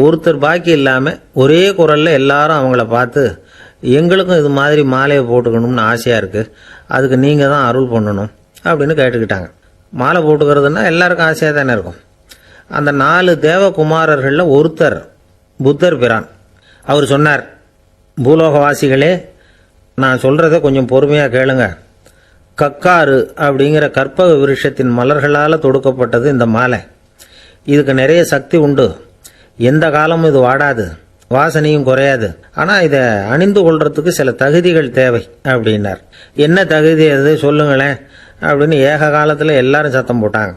ஒருத்தர் பாக்கி இல்லாமல் ஒரே குரலில் எல்லாரும் அவங்கள பார்த்து, எங்களுக்கும் இது மாதிரி மாலையை போட்டுக்கணும்னு ஆசையாக இருக்குது, அதுக்கு நீங்கள் தான் அருள் பண்ணணும் அப்படின்னு கேட்டுக்கிட்டாங்க. மாலை போட்டுக்கிறதுனா எல்லாருக்கும் ஆசையாக தானே இருக்கும். அந்த 4 தேவகுமாரர்களில் ஒருத்தர் புத்தர் பிரான். அவர் சொன்னார், பூலோகவாசிகளே, நான் சொல்கிறத கொஞ்சம் பொறுமையாக கேளுங்க. கக்காரு அப்படிங்கிற கற்பக விருட்சத்தின் மலர்களால் தொடுக்கப்பட்டது இந்த மாலை. இதுக்கு நிறைய சக்தி உண்டு, எந்த காலமும் இது வாடாது, வாசனையும் குறையாது. ஆனால் இதை அணிந்து கொள்றதுக்கு சில தகுதிகள் தேவை அப்படின்னார். என்ன தகுதி அது சொல்லுங்களேன் அப்படின்னு ஏக காலத்தில் எல்லாரும் சத்தம் போட்டாங்க.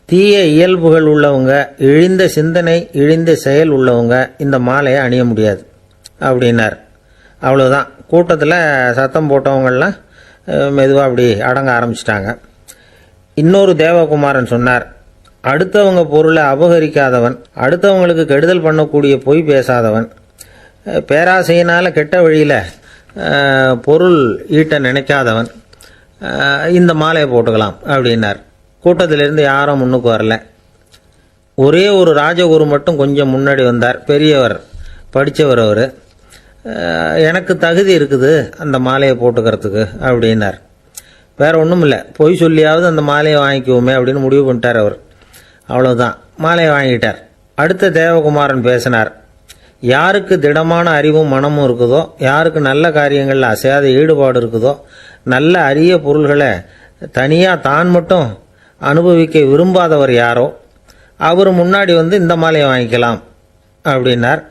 தீய இயல்புகள் உள்ளவங்க, இழிந்த சிந்தனை இழிந்த செயல் உள்ளவங்க இந்த மாலையை அணிய முடியாது அப்படின்னார். அவ்வளோதான். கூட்டத்தில் சத்தம் போட்டவங்கள்லாம் மெதுவாக அப்படி அடங்க ஆரம்பிச்சிட்டாங்க. இன்னொரு தேவகுமாரன் சொன்னார், அடுத்தவங்க பொருளை அபகரிக்காதவன், அடுத்தவங்களுக்கு கெடுதல் பண்ணக்கூடிய பொய் பேசாதவன், பேராசையினால் கெட்ட வழியில் பொருள் ஈட்ட நினைக்காதவன் இந்த மாலையை போட்டுக்கலாம் அப்படின்னார். கூட்டத்திலிருந்து யாரும் முன்னுக்கு வரல. ஒரே ஒரு ராஜகுரு மட்டும் கொஞ்சம் முன்னாடி வந்தார். பெரியவர், படித்தவர் அவர். எனக்கு தகுதி இருக்குது அந்த மாலையை போட்டுக்கிறதுக்கு அப்படின்னார். வேற ஒன்றும் இல்லை, பொய் சொல்லியாவது அந்த மாலையை வாங்கிக்குவோமே அப்படின்னு முடிவு பண்ணிட்டார் அவர். அவ்வளோதான், மாலையை வாங்கிட்டார். அடுத்த தேவகுமாரன் பேசினார். யாருக்கு திடமான அறிவும் மனமும் இருக்குதோ, யாருக்கு நல்ல காரியங்களில் அசையாத ஈடுபாடு இருக்குதோ, நல்ல அரிய பொருள்களை தனியாக தான் மட்டும் அனுபவிக்க விரும்பாதவர் யாரோ அவர் முன்னாடி இந்த மாலையை வாங்கிக்கலாம் அப்படின்னார்.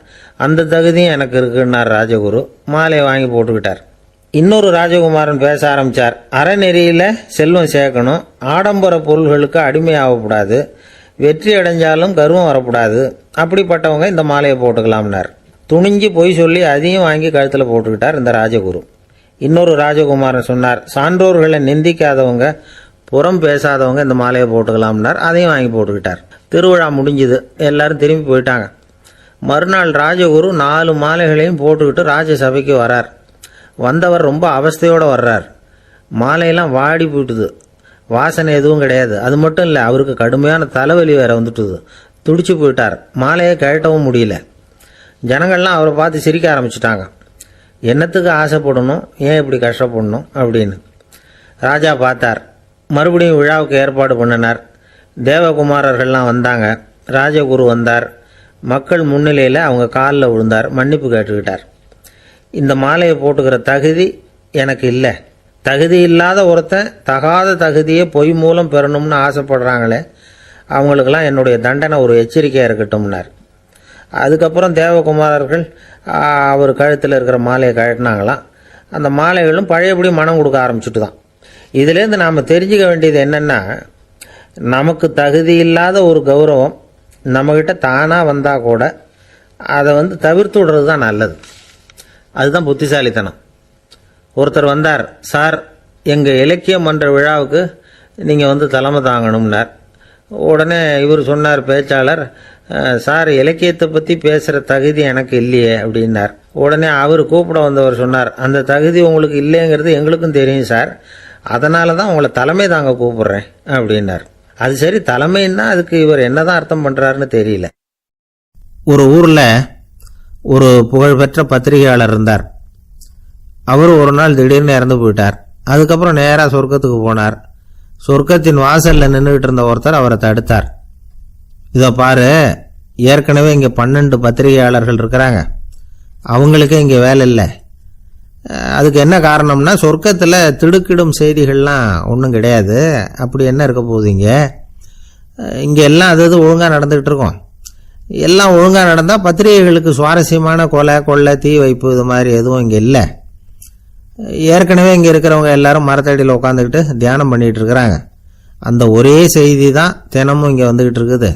அந்த தகுதியும் எனக்கு இருக்குன்னார் ராஜகுரு. மாலையை வாங்கி போட்டுக்கிட்டார். இன்னொரு ராஜகுமாரன் பேச ஆரம்பித்தார். அறநெறியில் செல்வம் சேர்க்கணும், ஆடம்பர பொருள்களுக்கு அடிமையாகக்கூடாது, வெற்றி அடைஞ்சாலும் கர்வம் வரக்கூடாது, அப்படிப்பட்டவங்க இந்த மாலையை போட்டுக்கலாம்னார். துணிஞ்சு பொய் சொல்லி அதையும் வாங்கி கழுத்தில் போட்டுக்கிட்டார் இந்த ராஜகுரு. இன்னொரு ராஜகுமாரன் சொன்னார், சான்றோர்களை நிந்திக்காதவங்க, புறம் பேசாதவங்க இந்த மாலையை போட்டுக்கலாம்னார். அதையும் வாங்கி போட்டுக்கிட்டார். திருவிழா முடிஞ்சுது, எல்லாரும் திரும்பி போயிட்டாங்க. மறுநாள் ராஜகுரு 4 மாலைகளையும் போட்டுக்கிட்டு ராஜசபைக்கு வரார். வந்தவர் ரொம்ப அவஸ்தையோடு வர்றார். மாலையெல்லாம் வாடி போயிட்டுது, வாசனை எதுவும் கிடையாது. அது மட்டும் இல்லை, அவருக்கு கடுமையான தலைவலி வேற வந்துட்டுது. துடிச்சு போயிட்டார். மாலையை கழட்டவும் முடியல. ஜனங்கள்லாம் அவரை பார்த்து சிரிக்க ஆரம்பிச்சிட்டாங்க. என்னத்துக்கு ஆசைப்படணும், ஏன் இப்படி கஷ்டப்படணும் அப்படின்னு. ராஜா பார்த்தார். மறுபடியும் விழாவுக்கு ஏற்பாடு பண்ணினார். தேவகுமாரர்கள்லாம் வந்தாங்க. ராஜகுரு வந்தார். மக்கள் முன்னிலையில் அவங்க காலில் விழுந்தார். மன்னிப்பு கேட்டுக்கிட்டார். இந்த மாலையை போட்டுக்கிற தகுதி எனக்கு இல்லை. தகுதி இல்லாத ஒருத்தன் தகாத தகுதியை பொய் மூலம் பெறணும்னு ஆசைப்படுறாங்களே, அவங்களுக்கெல்லாம் என்னுடைய தண்டனை ஒரு எச்சரிக்கையாக இருக்கட்டும்னார். அதுக்கப்புறம் தேவகுமாரர்கள் அவர் கழுத்தில் இருக்கிற மாலையை கழட்டினாங்களாம். அந்த மாலைகளும் பழையபடி மனம் கொடுக்க ஆரம்பிச்சுட்டு தான். இதுலேருந்து நாம் தெரிஞ்சுக்க வேண்டியது என்னென்னா, நமக்கு தகுதி இல்லாத ஒரு கௌரவம் நம்மக்கிட்ட தானாக வந்தால் கூட அதை தவிர்த்து விடுறது தான் நல்லது. அதுதான் புத்திசாலித்தனம். ஒருத்தர் வந்தார். சார், எங்கள் இலக்கிய மன்ற விழாவுக்கு நீங்கள் தலைமை தாங்கணும்னார். உடனே இவர் சொன்னார், பேச்சாளர், சார், இலக்கியத்தை பற்றி பேசுகிற தகுதி எனக்கு இல்லையே அப்படின்னார். உடனே அவர் கூப்பிட வந்தவர் சொன்னார், அந்த தகுதி உங்களுக்கு இல்லைங்கிறது எங்களுக்கும் தெரியும் சார், அதனால தான் உங்களை தலைமை தாங்க கூப்பிடுறேன் அப்படின்னார். அது சரி, தலைமைன்னா அதுக்கு இவர் என்னதான் அர்த்தம் பண்ணுறாருன்னு தெரியல. ஒரு ஊரில் ஒரு புகழ்பெற்ற பத்திரிகையாளர் இருந்தார். அவர் ஒரு நாள் திடீர்னு இறந்து போயிட்டார். அதுக்கப்புறம் நேராக சொர்க்கத்துக்கு போனார். சொர்க்கத்தின் வாசலில் நின்றுகிட்டு இருந்த ஒருத்தர் அவரை தடுத்தார். இதோ பாரு, ஏற்கனவே இங்கே 12 பத்திரிகையாளர்கள் இருக்கிறாங்க, அவங்களுக்கே இங்கே வேலை இல்லை. அதுக்கு என்ன காரணம்னா, சொர்க்கத்தில் திடுக்கிடும் செய்திகள்லாம் ஒன்றும் கிடையாது. அப்படி என்ன இருக்க போகுது? இங்கே எல்லாம் அது ஒழுங்காக நடந்துக்கிட்டு இருக்கோம். எல்லாம் ஒழுங்காக நடந்தால் பத்திரிகைகளுக்கு சுவாரஸ்யமான கொலை, கொள்ளை, தீ வைப்பு இது மாதிரி எதுவும் இங்கே இல்லை. ஏற்கனவே இங்கே இருக்கிறவங்க எல்லாரும் மரத்தடியில் உட்காந்துக்கிட்டு தியானம் பண்ணிகிட்டு இருக்கிறாங்க. அந்த ஒரே செய்தி தான் தினமும் இங்கே வந்துக்கிட்டு இருக்குது.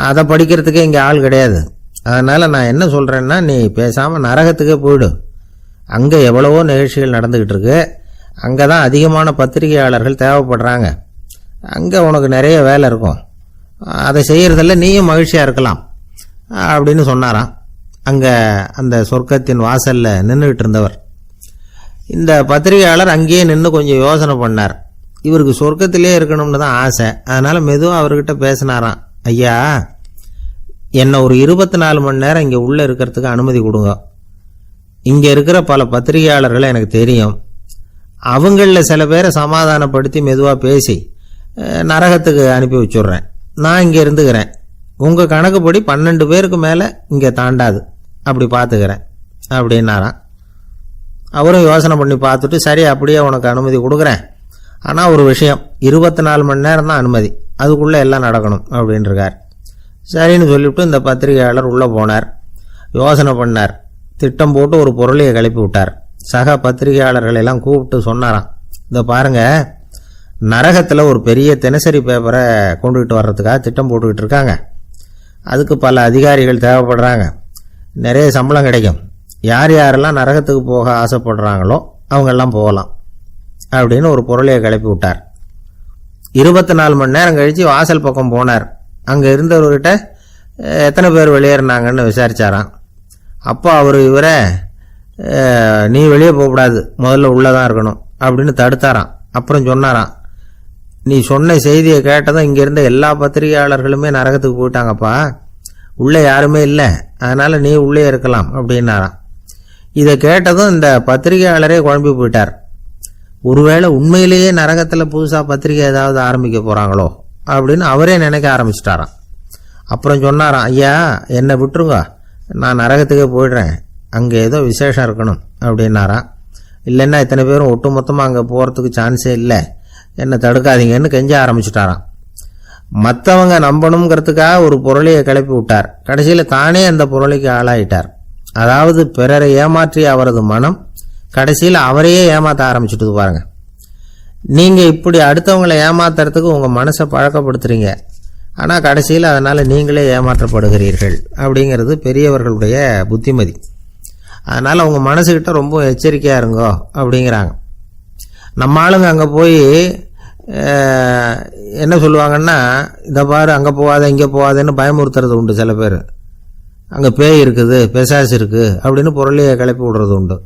அதை படிக்கிறதுக்கே இங்கே ஆள் கிடையாது. அதனால் நான் என்ன சொல்கிறேன்னா, நீ பேசாமல் நரகத்துக்கே போயிடு. அங்கே எவ்வளவோ நிகழ்ச்சிகள் நடந்துக்கிட்டு இருக்கு. அங்கே தான் அதிகமான பத்திரிகையாளர்கள் தேவைப்படுறாங்க. அங்கே உனக்கு நிறைய வேலை இருக்கும். அதை செய்கிறதில்ல நீயும் மகிழ்ச்சியாக இருக்கலாம் அப்படின்னு சொன்னாராம். அங்கே அந்த சொர்க்கத்தின் வாசலில் நின்றுக்கிட்டு இருந்தவர். இந்த பத்திரிகையாளர் அங்கேயே நின்று கொஞ்சம் யோசனை பண்ணார். இவருக்கு சொர்க்கத்திலே இருக்கணும்னு தான் ஆசை. அதனால் மெதுவாக அவர்கிட்ட பேசினாராம். ஐயா, என்னை ஒரு 24 மணி நேரம் இங்கே உள்ளே இருக்கிறதுக்கு அனுமதி கொடுங்க. இங்கே இருக்கிற பல பத்திரிகையாளர்களை எனக்கு தெரியும். அவங்களில் சில பேரை சமாதானப்படுத்தி மெதுவாக பேசி நரகத்துக்கு அனுப்பி வச்சுட்றேன். நான் இங்கே இருந்துக்கிறேன். உங்கள் கணக்குப்படி 12 பேருக்கு மேலே இங்கே தாண்டாது, அப்படி பார்த்துக்கிறேன் அப்படின்னாராம். அவரும் யோசனை பண்ணி பார்த்துட்டு, சரி, அப்படியே உனக்கு அனுமதி கொடுக்குறேன். ஆனால் ஒரு விஷயம், 24 மணி நேரம் தான் அனுமதி, அதுக்குள்ளே எல்லாம் நடக்கணும் அப்படின்ட்டுருக்கார். சரின்னு சொல்லிவிட்டு இந்த பத்திரிகையாளர் உள்ளே போனார். யோசனை பண்ணார். திட்டம் போட்டு ஒரு பொருளையை கிளப்பி விட்டார். சக பத்திரிகையாளர்களெல்லாம் கூப்பிட்டு சொன்னாராம், இதை பாருங்கள், நரகத்தில் ஒரு பெரிய தினசரி பேப்பரை கொண்டுகிட்டு வர்றதுக்காக திட்டம் போட்டுக்கிட்டு இருக்காங்க. அதுக்கு பல அதிகாரிகள் தேவைப்படுறாங்க. நிறைய சம்பளம் கிடைக்கும். யார் யாரெல்லாம் நரகத்துக்கு போக ஆசைப்படுறாங்களோ அவங்கெல்லாம் போகலாம் அப்படின்னு ஒரு பொருளையை கிளப்பி விட்டார். 24 மணி நேரம் கழித்து வாசல் பக்கம் போனார். அங்கே இருந்தவர்கிட்ட எத்தனை பேர் வெளியேறினாங்கன்னு விசாரித்தாராம். அப்போ அவர் இவரை, நீ வெளியே போகக்கூடாது, முதல்ல உள்ளே தான் இருக்கணும் அப்படின்னு தடுத்தாராம். அப்புறம் சொன்னாராம், நீ சொன்ன செய்தியை கேட்டதும் இங்கே இருந்த எல்லா பத்திரிகையாளர்களுமே நரகத்துக்கு போயிட்டாங்கப்பா, உள்ளே யாருமே இல்லை, அதனால் நீ உள்ளே இருக்கலாம் அப்படின்னாராம். இதை கேட்டதும் இந்த பத்திரிகையாளரே குழம்பி போயிட்டார். ஒருவேளை உண்மையிலேயே நரகத்தில் புதுசாக பத்திரிகை ஏதாவது ஆரம்பிக்க போகிறாங்களோ அப்படின்னு அவரே நினைக்க ஆரம்பிச்சிட்டாராம். அப்புறம் சொன்னாராம், ஐயா, என்னை விட்டுருங்க, நான் நரகத்துக்கே போயிடுறேன், அங்கே ஏதோ விசேஷம் இருக்கணும் அப்படின்னாராம். இல்லைன்னா இத்தனை பேரும் ஒட்டு மொத்தமாக அங்கே போகிறதுக்கு சான்ஸே இல்லை, என்னை தடுக்காதீங்கன்னு கெஞ்ச ஆரம்பிச்சிட்டாராம். மற்றவங்க நம்பணுங்கிறதுக்காக ஒரு பொருளையை கிளப்பி விட்டார். கடைசியில் தானே அந்த பொருளைக்கு ஆளாயிட்டார். அதாவது பிறரை ஏமாற்றிய அவரது மனம் கடைசியில் அவரையே ஏமாற்ற ஆரம்பிச்சுட்டு பாருங்க. நீங்கள் இப்படி அடுத்தவங்களை ஏமாத்துறதுக்கு உங்கள் மனசை பழக்கப்படுத்துறீங்க, ஆனால் கடைசியில் அதனால் நீங்களே ஏமாற்றப்படுகிறீர்கள் அப்படிங்கிறது பெரியவர்களுடைய புத்திமதி. அதனால் உங்கள் மனசுக்கிட்ட ரொம்ப எச்சரிக்கையாக இருங்கோ அப்படிங்கிறாங்க. நம்ம ஆளுங்க அங்கே போய் என்ன சொல்லுவாங்கன்னா, இதை பாரு, அங்கே போகாத இங்கே போகாதன்னு பயமுறுத்துறது உண்டு. சில பேர் அங்கே பேய் இருக்குது, பிசாசு இருக்குது அப்படின்னு பொருளையை கிளப்பி விடுறது உண்டு.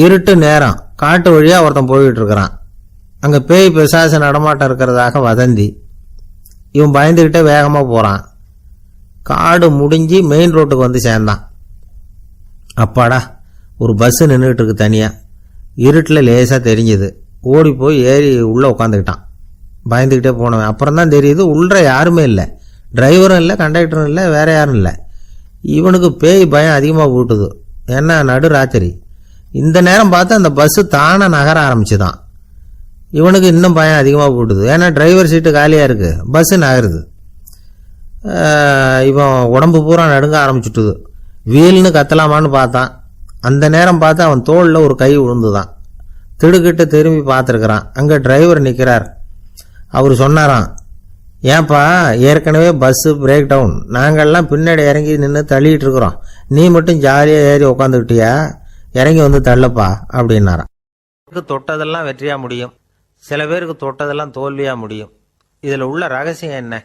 இருட்டு நேரம், காட்டு வழியாக ஒருத்தன் போய்கிட்டு இருக்கிறான். அங்கே பேய் பிசாசு நடமாட்டம் இருக்கிறதாக வதந்தி. இவன் பயந்துக்கிட்டே வேகமாக போகிறான். காடு முடிஞ்சு மெயின் ரோட்டுக்கு வந்து சேர்ந்தான். அப்பாடா, ஒரு பஸ்ஸு நின்றுக்கிட்டு இருக்கு தனியாக. இருட்டில் லேசாக தெரிஞ்சுது. ஓடி போய் ஏறி உள்ளே உட்காந்துக்கிட்டான். பயந்துக்கிட்டே போனவன் அப்புறம் தான் தெரியுது உள்ளே யாருமே இல்லை. டிரைவரும் இல்லை, கண்டக்டரும் இல்லை, வேற யாரும் இல்லை. இவனுக்கு பேய் பயம் அதிகமாக போட்டுது. ஏன்னா நடு ராத்திரி. இந்த நேரம் பார்த்து அந்த பஸ்ஸு தானே நகர ஆரம்பிச்சுதான். இவனுக்கு இன்னும் பயம் அதிகமாக போட்டுது. ஏன்னா டிரைவர் சீட்டு காலியாக இருக்குது, பஸ்ஸு நகருது. இவன் உடம்பு பூரா நடுங்க ஆரம்பிச்சுட்டுது. வீல்னு கத்தலாமான்னு பார்த்தான். அந்த நேரம் பார்த்து அவன் தோளில் ஒரு கை விழுந்துதான். திடுக்கிட்டு திரும்பி பார்த்துருக்குறான். அங்கே டிரைவர் நிற்கிறார். அவர் சொன்னாராம், ஏன்பா ஏற்கனவே பஸ்ஸு பிரேக் டவுன், நாங்கள்லாம் பின்னாடி இறங்கி நின்று தள்ளிட்டு இருக்கிறோம், நீ மட்டும் ஜாலியாக ஏறி உக்காந்துக்கிட்டியா, இறங்கி வந்து தள்ளப்பா அப்படின்னாராம். தொட்டதெல்லாம் வெற்றியாக முடியும், சில பேருக்கு தொட்டதெல்லாம் தோல்வியாக முடியும். இதில் உள்ள ரகசியம் என்ன,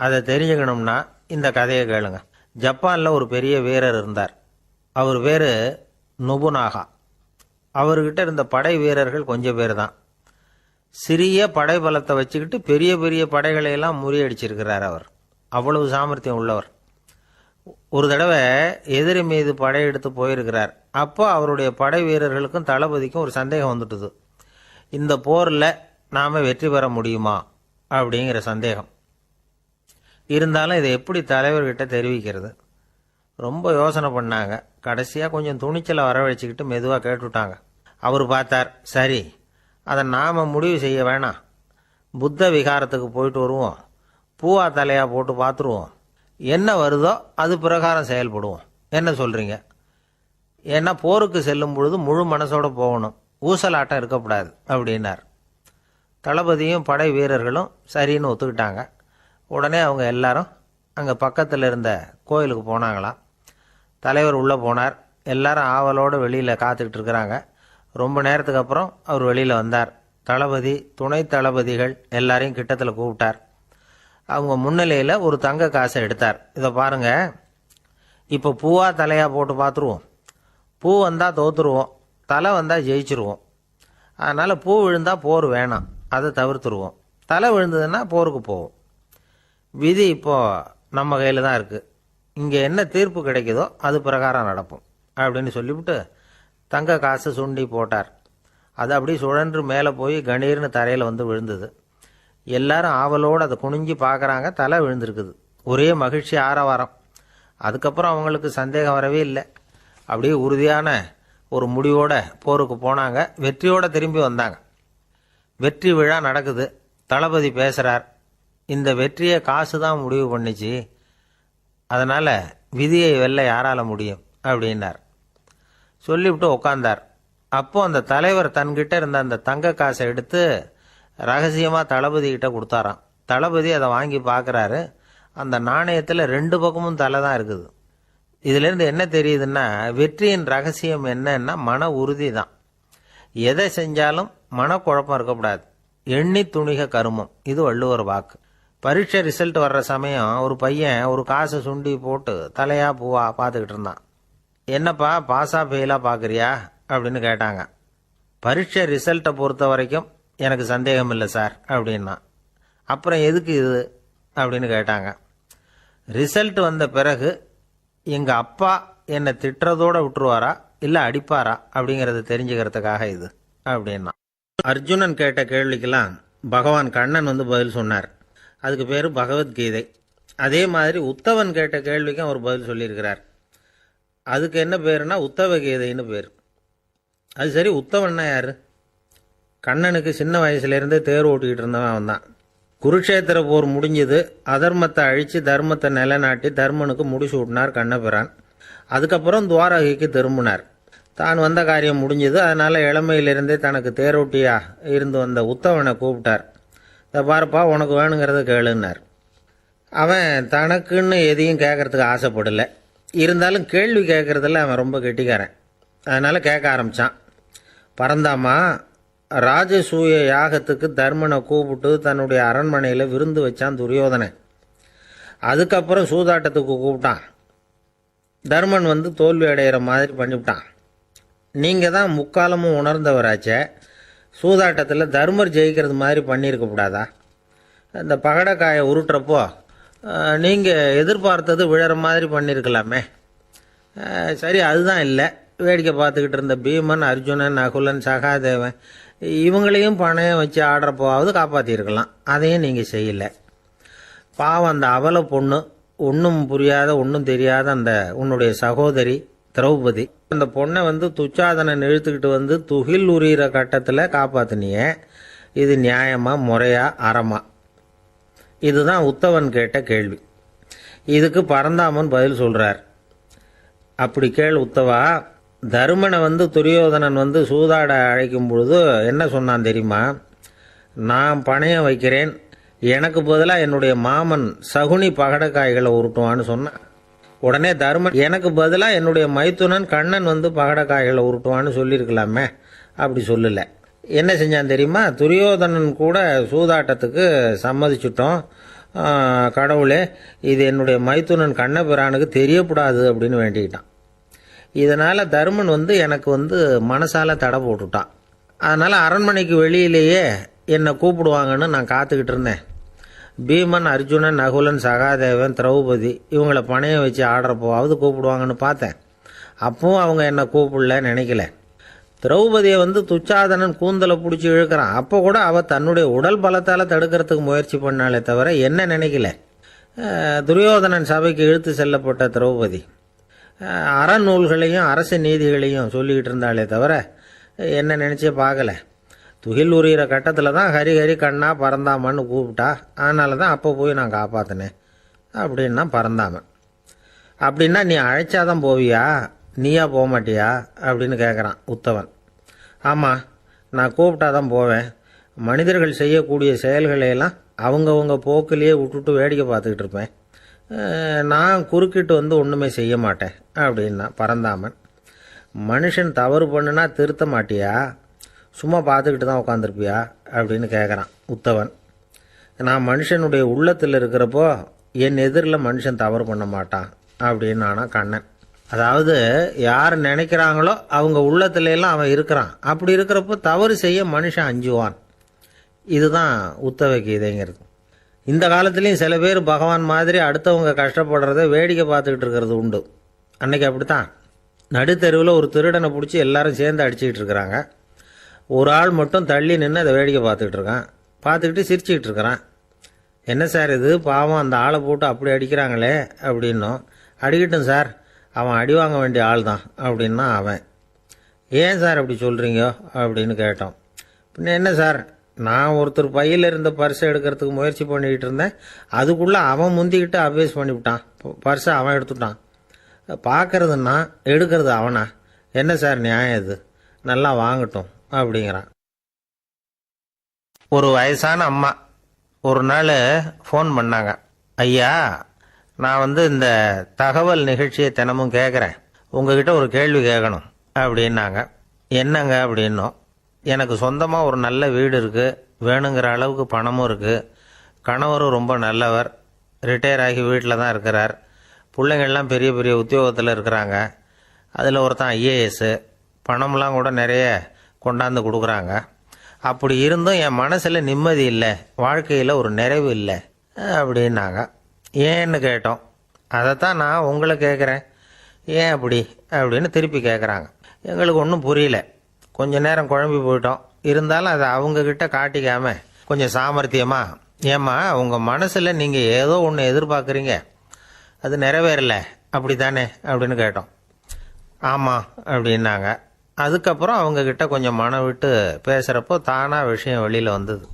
அதை தெரிஞ்சுக்கணும்னா இந்த கதையை கேளுங்க. ஜப்பானில் ஒரு பெரிய வீரர் இருந்தார். அவர் பேர் நொபுனாகா. அவர்கிட்ட இருந்த படை வீரர்கள் கொஞ்சம் பேர் தான். சிறிய படை பலத்தை வச்சுக்கிட்டு பெரிய பெரிய படைகளையெல்லாம் முறியடிச்சிருக்கிறார். அவர் அவ்வளவு சாமர்த்தியம் உள்ளவர். ஒரு தடவை எதிரி மீது படையெடுத்து போயிருக்கிறார். அப்போ அவருடைய படை வீரர்களுக்கும் தளபதிக்கும் ஒரு சந்தேகம் வந்துட்டுது. இந்த போரில் நாம் வெற்றி பெற முடியுமா அப்படிங்கிற சந்தேகம் இருந்தாலும் இதை எப்படி தலைவர்கிட்ட தெரிவிக்கிறது. ரொம்ப யோசனை பண்ணாங்க. கடைசியாக கொஞ்சம் துணிச்சலை வரவழைச்சிக்கிட்டு மெதுவாக கேட்டுவிட்டாங்க. அவர் பார்த்தார், சரி அதை நாம் முடிவு செய்ய வேணாம், புத்த விகாரத்துக்கு போயிட்டு வருவோம், பூவா தலையாக போட்டு பார்த்துருவோம், என்ன வருதோ அது பிரகாரம் செயல்படுவோம், என்ன சொல்கிறீங்க? ஏன்னா போருக்கு செல்லும் பொழுது முழு மனசோடு போகணும், ஊசலாட்டம் இருக்கக்கூடாது அப்படின்னார். தளபதியும் படை வீரர்களும் சரின்னு ஒத்துக்கிட்டாங்க. உடனே அவங்க எல்லாரும் அங்கே பக்கத்தில் இருந்த கோயிலுக்கு போனாங்களாம். தலைவர் உள்ளே போனார். எல்லாரும் ஆவலோடு வெளியில் காத்துக்கிட்டு இருக்கிறாங்க. ரொம்ப நேரத்துக்கு அப்புறம் அவர் வெளியில் வந்தார். தளபதி, துணை தளபதிகள் எல்லாரையும் கிட்டத்தில் கூப்பிட்டார். அவங்க முன்னிலையில் ஒரு தங்க காசை எடுத்தார். இதை பாருங்க, இப்போ பூவா தலையாக போட்டு பார்த்துருவோம், பூ வந்தால் தோற்றுருவோம், தலை வந்தால் ஜெயிச்சிருவோம். அதனால் பூ விழுந்தால் போர் வேணாம், அதை தவிர்த்துருவோம், தலை விழுந்ததுன்னா போருக்கு போவோம். விதி இப்போது நம்ம கையில் தான் இருக்குது, இங்கே என்ன தீர்ப்பு கிடைக்குதோ அது பிரகாரம் நடப்போம் அப்படின்னு சொல்லிவிட்டு தங்க காசு சுண்டி போட்டார். அது அப்படி சுழன்று மேலே போய் கணீர்னு தரையில் வந்து விழுந்தது. எல்லாரும் ஆவலோடு அதை குனிஞ்சு பார்க்குறாங்க. தலை விழுந்திருக்குது. ஒரே மகிழ்ச்சி, ஆரவாரம். அதுக்கப்புறம் அவங்களுக்கு சந்தேகம் வரவே இல்லை. அப்படியே உறுதியான ஒரு முடிவோட போருக்கு போனாங்க. வெற்றியோடு திரும்பி வந்தாங்க. வெற்றி விழா நடக்குது. தளபதி பேசுகிறார், இந்த வெற்றியை காசு தான் முடிவு பண்ணிச்சு, அதனால் விதியை வெல்ல யாரால முடியும் அப்படின்னார். சொல்லிவிட்டு உட்காந்தார். அப்போ அந்த தலைவர் தன்கிட்ட இருந்த அந்த தங்க காசை எடுத்து ரகசியமாக தளபதி கிட்ட கொடுத்தாராம். தளபதி அதை வாங்கி பார்க்குறாரு. அந்த நாணயத்தில் 2 பக்கமும் தலை தான் இருக்குது. இதிலேருந்து என்ன தெரியுதுன்னா, வெற்றியின் ரகசியம் என்னன்னா மன உறுதி தான். எதை செஞ்சாலும் மனக்குழப்பம் இருக்கக்கூடாது. எண்ணி துணிக கருமம், இது வள்ளுவர் வாக்கு. பரீட்சை ரிசல்ட் வர்ற சமயம் ஒரு பையன் ஒரு காசை சுண்டி போட்டு தலையா பூவா பார்த்துக்கிட்டு இருந்தான். என்னப்பா பாஸா ஃபெயிலா பார்க்குறியா அப்படின்னு கேட்டாங்க. பரீட்சை ரிசல்ட்டை பொறுத்த வரைக்கும் எனக்கு சந்தேகம் இல்லை சார் அப்படின்னா. அப்புறம் எதுக்கு இது அப்படின்னு கேட்டாங்க. ரிசல்ட் வந்த பிறகு எங்கள் அப்பா என்னை திட்டுறதோடு விட்டுருவாரா இல்லை அடிப்பாரா அப்படிங்கிறத தெரிஞ்சுக்கிறதுக்காக இது அப்படின்னா. அர்ஜுனன் கேட்ட கேள்விக்கெல்லாம் பகவான் கண்ணன் வந்து பதில் சொன்னார். அதுக்கு பேர் பகவத்கீதை. அதே மாதிரி உத்தவன் கேட்ட கேள்விக்கும் அவர் பதில் சொல்லியிருக்கிறார். அதுக்கு என்ன பேருனா உத்தவ கீதைன்னு பேர். அது சரி, உத்தவன்னா யார்? கண்ணனுக்கு சின்ன வயசுலேருந்தே தேர் ஓட்டிக்கிட்டு இருந்தவன் அவன் தான். குருக்ஷேத்திர போர் முடிஞ்சது. அதர்மத்தை அழித்து தர்மத்தை நிலைநாட்டி தர்மனுக்கு முடிச்சு விட்டினார் கண்ணபிரான். அதுக்கப்புறம் துவாரகைக்கு திரும்பினார். தான் வந்த காரியம் முடிஞ்சது. அதனால் இளமையிலிருந்தே தனக்கு தேரோட்டியா இருந்து வந்த உத்தவனை கூப்பிட்டார். இதை பாருப்பா, உனக்கு வேணுங்கிறத கேளுன்னார். அவன் தனக்குன்னு எதையும் கேட்கறதுக்கு ஆசைப்படலை. இருந்தாலும் கேள்வி கேட்குறதில்ல அவன் ரொம்ப கெட்டிக்காரன். அதனால் கேட்க ஆரம்பித்தான். பரந்தாமா, ராஜசூய யாகத்துக்கு தர்மனை கூப்பிட்டு தன்னுடைய அரண்மனையில் விருந்து வச்சான் துரியோதனன். அதுக்கப்புறம் சூதாட்டத்துக்கு கூப்பிட்டான். தர்மன் வந்து தோல்வி அடைகிற மாதிரி பண்ணிவிட்டான். நீங்கள் தான் முக்காலமும் உணர்ந்தவராச்சே, சூதாட்டத்தில் தர்மர் ஜெயிக்கிறது மாதிரி பண்ணியிருக்க கூடாதா? இந்த பகடைக்காயை உருட்டுறப்போ நீங்கள் எதிர்பார்த்தது விழற மாதிரி பண்ணியிருக்கலாமே. சரி, அதுதான் இல்லை. வேடிக்கை பார்த்துக்கிட்டு இருந்த பீமன், அர்ஜுனன், நகுலன், சகாதேவன் இவங்களையும் பணையம் வச்சு ஆடுறப்போவாவது காப்பாற்றிருக்கலாம். அதையும் நீங்கள் செய்யலை. பாவம் அந்த அவல பொண்ணு, ஒன்றும் புரியாத ஒன்றும் தெரியாத அந்த உன்னுடைய சகோதரி திரௌபதி, அந்த பொண்ணை துச்சாதனன் இழுத்துக்கிட்டு துகில் உரிகிற கட்டத்தில் காப்பாற்றினியே. இது நியாயமா, முறையா, அறமா? இதுதான் உத்தவன் கேட்ட கேள்வி. இதுக்கு பரந்தாமன் பதில் சொல்றார். அப்படி கேள் உத்தவா. தருமனை துரியோதனன் சூதாட அழைக்கும் பொழுது என்ன சொன்னான் தெரியுமா? நான் பணையம் வைக்கிறேன், எனக்கு பதிலாக என்னுடைய மாமன் சகுனி பகடைக்காய்களை உருட்டுவான்னு சொன்னான். உடனே தருமன் எனக்கு பதிலாக என்னுடைய மைத்துனன் கண்ணன் பகடைக்காய்களை உருட்டுவான்னு சொல்லியிருக்கலாமே. அப்படி சொல்லலை. என்ன செஞ்சான் தெரியுமா? துரியோதனன் கூட சூதாட்டத்துக்கு சம்மதிச்சிட்டோம், கடவுளே இது என்னுடைய மைத்துனன் கண்ணபிரானுக்கு தெரியக்கூடாது அப்படின்னு வேண்டிக்கிட்டான். இதனால் தருமன் எனக்கு மனசால தடை போட்டுட்டான். அதனால் அரண்மனைக்கு வெளியிலேயே என்னை கூப்பிடுவாங்கன்னு நான் காத்துக்கிட்டு இருந்தேன். பீமன், அர்ஜுனன், நகுலன், சகாதேவன், திரௌபதி இவங்களை பணையம் வச்சு ஆடுறப்போவாவது கூப்பிடுவாங்கன்னு பார்த்தேன். அப்பவும் அவங்க என்னை கூப்பிடல, நினைக்கல. திரௌபதியை துச்சாதனன் கூந்தலை பிடிச்சி இழுக்கிறான். அப்போ கூட அவள் தன்னுடைய உடல் பலத்தால் தடுக்கிறதுக்கு முயற்சி பண்ணாலே தவிர என்ன நினைக்கல. துரியோதனன் சபைக்கு இழுத்து செல்லப்பட்ட திரௌபதி அறநூல்களையும் அரச நீதிகளையும் சொல்லிக்கிட்டு இருந்தாலே தவிர என்ன நினச்சே பார்க்கல. துகில் உரிகிற கட்டத்தில் தான் ஹரி ஹரி கண்ணா பரந்தாமன்னு கூப்பிட்டா. அதனால தான் அப்போ போய் நான் காப்பாற்றினேன் அப்படின்னா பரந்தாமன். அப்படின்னா நீ அழைச்சாதான் போவியா, நீயா போக மாட்டியா அப்படின்னு கேட்குறான் உத்தவன். ஆமாம், நான் கூப்பிட்டா தான் போவேன். மனிதர்கள் செய்யக்கூடிய செயல்களையெல்லாம் அவங்கவுங்க போக்கிலேயே விட்டுட்டு வேடிக்கை பார்த்துக்கிட்டு இருப்பேன். நான் குறுக்கிட்டு ஒன்றுமே செய்ய மாட்டேன் அப்படின்னா பரந்தாமன். மனுஷன் தவறு பண்ணுனா திருத்த மாட்டியா, சும்மா பார்த்துக்கிட்டு தான் உட்காந்துருப்பியா அப்படின்னு கேட்குறான் உத்தவன். நான் மனுஷனுடைய உள்ளத்தில் இருக்கிறப்போ என் எதிரில் மனுஷன் தவறு பண்ண மாட்டான் அப்படின்னு ஆனா கண்ணன். அதாவது யார் நினைக்கிறாங்களோ அவங்க உள்ளத்துல எல்லாம் அவன் இருக்கிறான். அப்படி இருக்கிறப்போ தவறு செய்ய மனுஷன் அஞ்சுவான். இதுதான் உத்தவ கீதைங்கிறது. இந்த காலத்துலேயும் சில பேர் பகவான் மாதிரி அடுத்தவங்க கஷ்டப்படுறத வேடிக்கை பார்த்துக்கிட்டு இருக்கிறது உண்டு. அன்னைக்கு அப்படித்தான். நடுத்தெருவில் ஒரு திருடனை பிடிச்சி எல்லாரும் சேர்ந்து அடிச்சுக்கிட்டு இருக்கிறாங்க. ஒரு ஆள் மட்டும் தள்ளி நின்று அதை வேடிக்கை பார்த்துக்கிட்டு இருக்கான். பார்த்துக்கிட்டு சிரிச்சுக்கிட்டு இருக்கிறான். என்ன சார் இது, பாவம் அந்த ஆளை போட்டு அப்படி அடிக்கிறாங்களே அப்படின்னும். அடிக்கட்டும் சார், அவன் அடி வாங்க வேண்டிய ஆள் தான் அப்படின்னா அவன். ஏன் சார் அப்படி சொல்கிறீங்க அப்படின்னு கேட்டோம். பின்ன என்ன சார், நான் ஒருத்தர் பையில் இருந்த பர்ஸை எடுக்கிறதுக்கு முயற்சி பண்ணிக்கிட்டு இருந்தேன். அதுக்குள்ளே அவன் முந்திக்கிட்டு அபேஸ் பண்ணிவிட்டான். பர்ஸை அவன் எடுத்துட்டான். பார்க்கறதுன்னா எடுக்கிறது அவனா? என்ன சார் நியாயம் இது? நல்லா வாங்கட்டும் அப்படிங்கிறான். ஒரு வயசான அம்மா ஒரு நாள் ஃபோன் பண்ணாங்க. ஐயா, நான் இந்த தகவல் நிகழ்ச்சியை தினமும் கேட்குறேன், உங்ககிட்ட ஒரு கேள்வி கேட்கணும் அப்படின்னாங்க. என்னங்க அப்படின்னோம். எனக்கு சொந்தமாக ஒரு நல்ல வீடு இருக்குது, வேணுங்கிற அளவுக்கு பணமும் இருக்குது, கணவரும் ரொம்ப நல்லவர், ரிட்டையர் ஆகி வீட்டில் தான் இருக்கிறார், பிள்ளைங்கள்லாம் பெரிய பெரிய உத்தியோகத்தில் இருக்கிறாங்க, அதில் ஒருத்தன் ஐஏஎஸ்ஸு, பணம்லாம் கூட நிறைய கொண்டாந்து கொடுக்குறாங்க. அப்படி இருந்தும் என் மனசில் நிம்மதி இல்லை, வாழ்க்கையில் ஒரு நிறைவு இல்லை அப்படின்னாங்க. ஏன்னு கேட்டோம். அதைத்தான் நான் உங்களை கேட்குறேன், ஏன் அப்படி அப்படின்னு திருப்பி கேட்குறாங்க. எங்களுக்கு ஒன்றும் புரியல. கொஞ்ச நேரம் குழம்பி போயிட்டோம். இருந்தாலும் அதை அவங்கக்கிட்ட காட்டிக்காம கொஞ்சம் சாமர்த்தியமா, ஏம்மா உங்கள் மனசில் நீங்கள் ஏதோ ஒன்று எதிர்பார்க்குறீங்க, அது நிறைவேறல அப்படி தானே அப்படின்னு கேட்டோம். ஆமாம் அப்படின்னாங்க. அதுக்கப்புறம் அவங்கக்கிட்ட கொஞ்சம் மனம் விட்டு பேசுகிறப்போ தானாக விஷயம் வெளியில் வந்தது.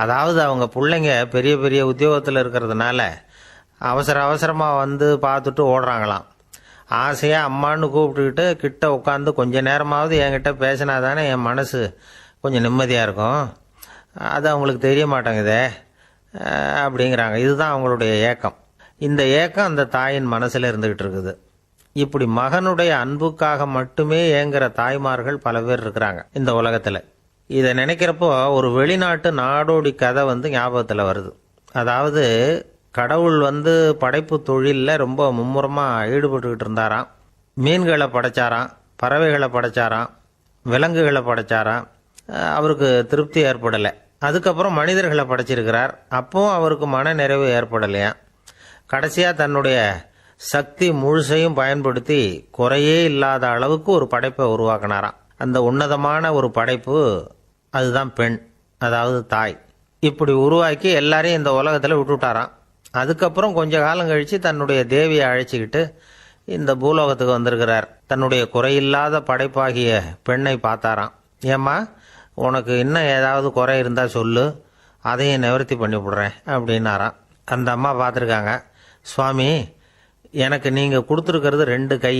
அதாவது அவங்க பிள்ளைங்க பெரிய பெரிய உத்தியோகத்தில் இருக்கிறதுனால அவசரமாக பார்த்துட்டு ஓடுறாங்களாம். ஆசையாக அம்மான்னு கூப்பிட்டுக்கிட்டு கிட்ட உட்காந்து கொஞ்ச நேரமாவது என்கிட்ட பேசினா தானே என் மனசு கொஞ்சம் நிம்மதியாக இருக்கும். அது அவங்களுக்கு தெரிய மாட்டேங்குதே அப்படிங்கிறாங்க. இதுதான் அவங்களுடைய ஏக்கம். இந்த ஏக்கம் அந்த தாயின் மனசில் இருந்துக்கிட்டு இருக்குது. இப்படி மகனுடைய அன்புக்காக மட்டுமே ஏங்குற தாய்மார்கள் பல பேர் இருக்கிறாங்க இந்த உலகத்தில். இதை நினைக்கிறப்போ ஒரு வெளிநாட்டு நாடோடி கதை ஞாபகத்தில் வருது. அதாவது கடவுள் படைப்பு தொழிலில் ரொம்ப மும்முரமாக ஈடுபட்டுக்கிட்டு இருந்தாராம். மீன்களை படைச்சாராம், பறவைகளை படைச்சாராம், விலங்குகளை படைச்சாராம். அவருக்கு திருப்தி ஏற்படலை. அதுக்கப்புறம் மனிதர்களை படைச்சிருக்கிறார். அப்பவும் அவருக்கு மன நிறைவு ஏற்படலையா. கடைசியாக தன்னுடைய சக்தி முழுசையும் பயன்படுத்தி குறையே இல்லாத அளவுக்கு ஒரு படைப்பை உருவாக்கினாராம். அந்த உன்னதமான ஒரு படைப்பு அதுதான் பெண், அதாவது தாய். இப்படி உருவாக்கி எல்லாரையும் இந்த உலகத்தில் விட்டுவிட்டாராம். அதுக்கப்புறம் கொஞ்ச காலம் கழித்து தன்னுடைய தேவியை அழைச்சிக்கிட்டு இந்த பூலோகத்துக்கு வந்திருக்கிறார். தன்னுடைய குறையில்லாத படைப்பாகிய பெண்ணை பார்த்தாராம். ஏம்மா, உனக்கு இன்னும் ஏதாவது குறை இருந்தால் சொல்லு, அதையும் நிவர்த்தி பண்ணி விடுறேன் அப்படின்னாராம். அந்த அம்மா பார்த்துருக்காங்க. சுவாமி, எனக்கு நீங்கள் கொடுத்துருக்கிறது 2 கை.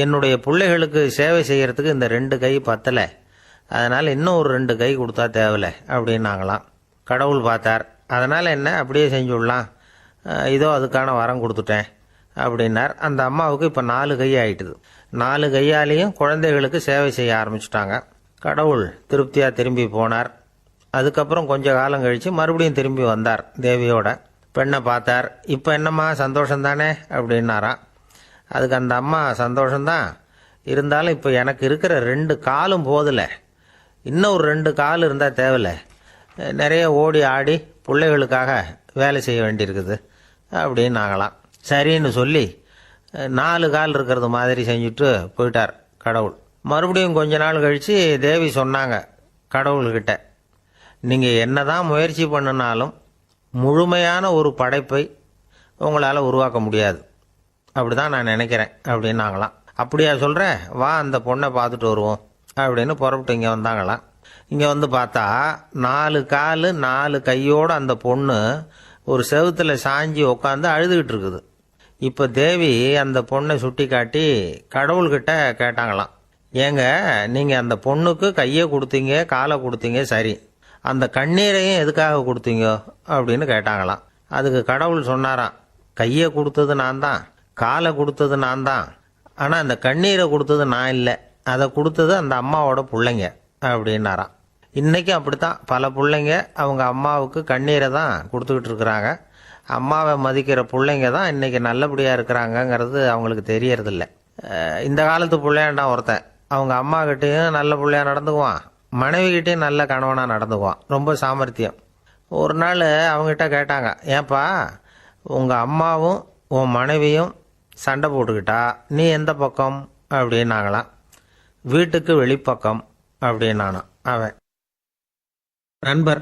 என்னுடைய பிள்ளைகளுக்கு சேவை செய்கிறதுக்கு இந்த 2 கை பத்தலை. அதனால் இன்னும் ஒரு 2 கை கொடுத்தா தேவையில்லை அப்படின்னாங்களாம். கடவுள் பார்த்தார். அதனால் என்ன, அப்படியே செஞ்சு விடலாம், இதோ அதுக்கான வரம் கொடுத்துட்டேன் அப்படின்னார். அந்த அம்மாவுக்கு இப்போ 4 கை ஆயிட்டுது. 4 கையாலேயும் குழந்தைகளுக்கு சேவை செய்ய ஆரம்பிச்சுட்டாங்க. கடவுள் திருப்தியாக திரும்பி போனார். அதுக்கப்புறம் கொஞ்ச காலம் கழித்து மறுபடியும் திரும்பி வந்தார். தேவியோட பெண்ணை பார்த்தார். இப்போ என்னம்மா, சந்தோஷந்தானே அப்படின்னாராம். அதுக்கு அந்த அம்மா, சந்தோஷந்தான், இருந்தாலும் இப்போ எனக்கு இருக்கிற 2 காலும் போதில்லை, இன்னும் ஒரு 2 கால் இருந்தால் தேவையில்லை, நிறைய ஓடி ஆடி பிள்ளைகளுக்காக வேலை செய்ய வேண்டியிருக்குது அப்படின்னாங்களாம். சரின்னு சொல்லி 4 கால் இருக்கிறது மாதிரி செஞ்சுட்டு போயிட்டார் கடவுள். மறுபடியும் கொஞ்ச நாள் கழித்து தேவி சொன்னாங்க கடவுள்கிட்ட, நீங்கள் என்னதான் முயற்சி பண்ணினாலும் முழுமையான ஒரு படைப்பை உங்களால் உருவாக்க முடியாது, அப்படிதான் நான் நினைக்கிறேன் அப்படின்னாங்களாம். அப்படியா சொல்கிறேன், வா அந்த பொண்ணை பார்த்துட்டு வருவோம் அப்படின்னு புறப்பட்டு இங்கே வந்தாங்களாம். இங்கே வந்து பார்த்தா 4 கால் 4 கையோடு அந்த பொண்ணு ஒரு செவுத்துல சாஞ்சி உட்காந்து அழுதுகிட்டு இருக்குது. இப்போ தேவி அந்த பொண்ணை சுட்டி காட்டி கடவுள்கிட்ட கேட்டாங்களாம், ஏங்க, நீங்கள் அந்த பொண்ணுக்கு கையை கொடுத்தீங்க, காலை கொடுத்தீங்க, சரி, அந்த கண்ணீரையும் எதுக்காக கொடுத்தீங்க அப்படின்னு கேட்டாங்களாம். அதுக்கு கடவுள் சொன்னாராம், கையை கொடுத்தது நான் தான், காலை கொடுத்தது நான் தான், ஆனால் அந்த கண்ணீரை கொடுத்தது நான் இல்லை, அதை கொடுத்தது அந்த அம்மாவோட பிள்ளைங்க அப்படின்னாராம். இன்றைக்கி அப்படித்தான் பல பிள்ளைங்க அவங்க அம்மாவுக்கு கண்ணீரை தான் கொடுத்துக்கிட்டு இருக்கிறாங்க. அம்மாவை மதிக்கிற பிள்ளைங்க தான் இன்றைக்கி நல்லபடியாக இருக்கிறாங்கங்கிறது அவங்களுக்கு தெரியறதில்ல. இந்த காலத்து பிள்ளையாண்டா ஒருத்தன் அவங்க அம்மா கிட்டேயும் நல்ல பிள்ளையா நடந்துக்குவான், மனைவிகிட்டையும் நல்ல கணவனாக நடந்துக்குவான், ரொம்ப சாமர்த்தியம். ஒரு நாள் அவங்ககிட்ட கேட்டாங்க, ஏன்பா உங்கள் அம்மாவும் உன் மனைவியும் சண்டை போட்டுக்கிட்டா நீ எந்த பக்கம் அப்படின்னாங்களாம். வீட்டுக்கு வெளிப்பக்கம் அப்படின்னானா அவன். நண்பர்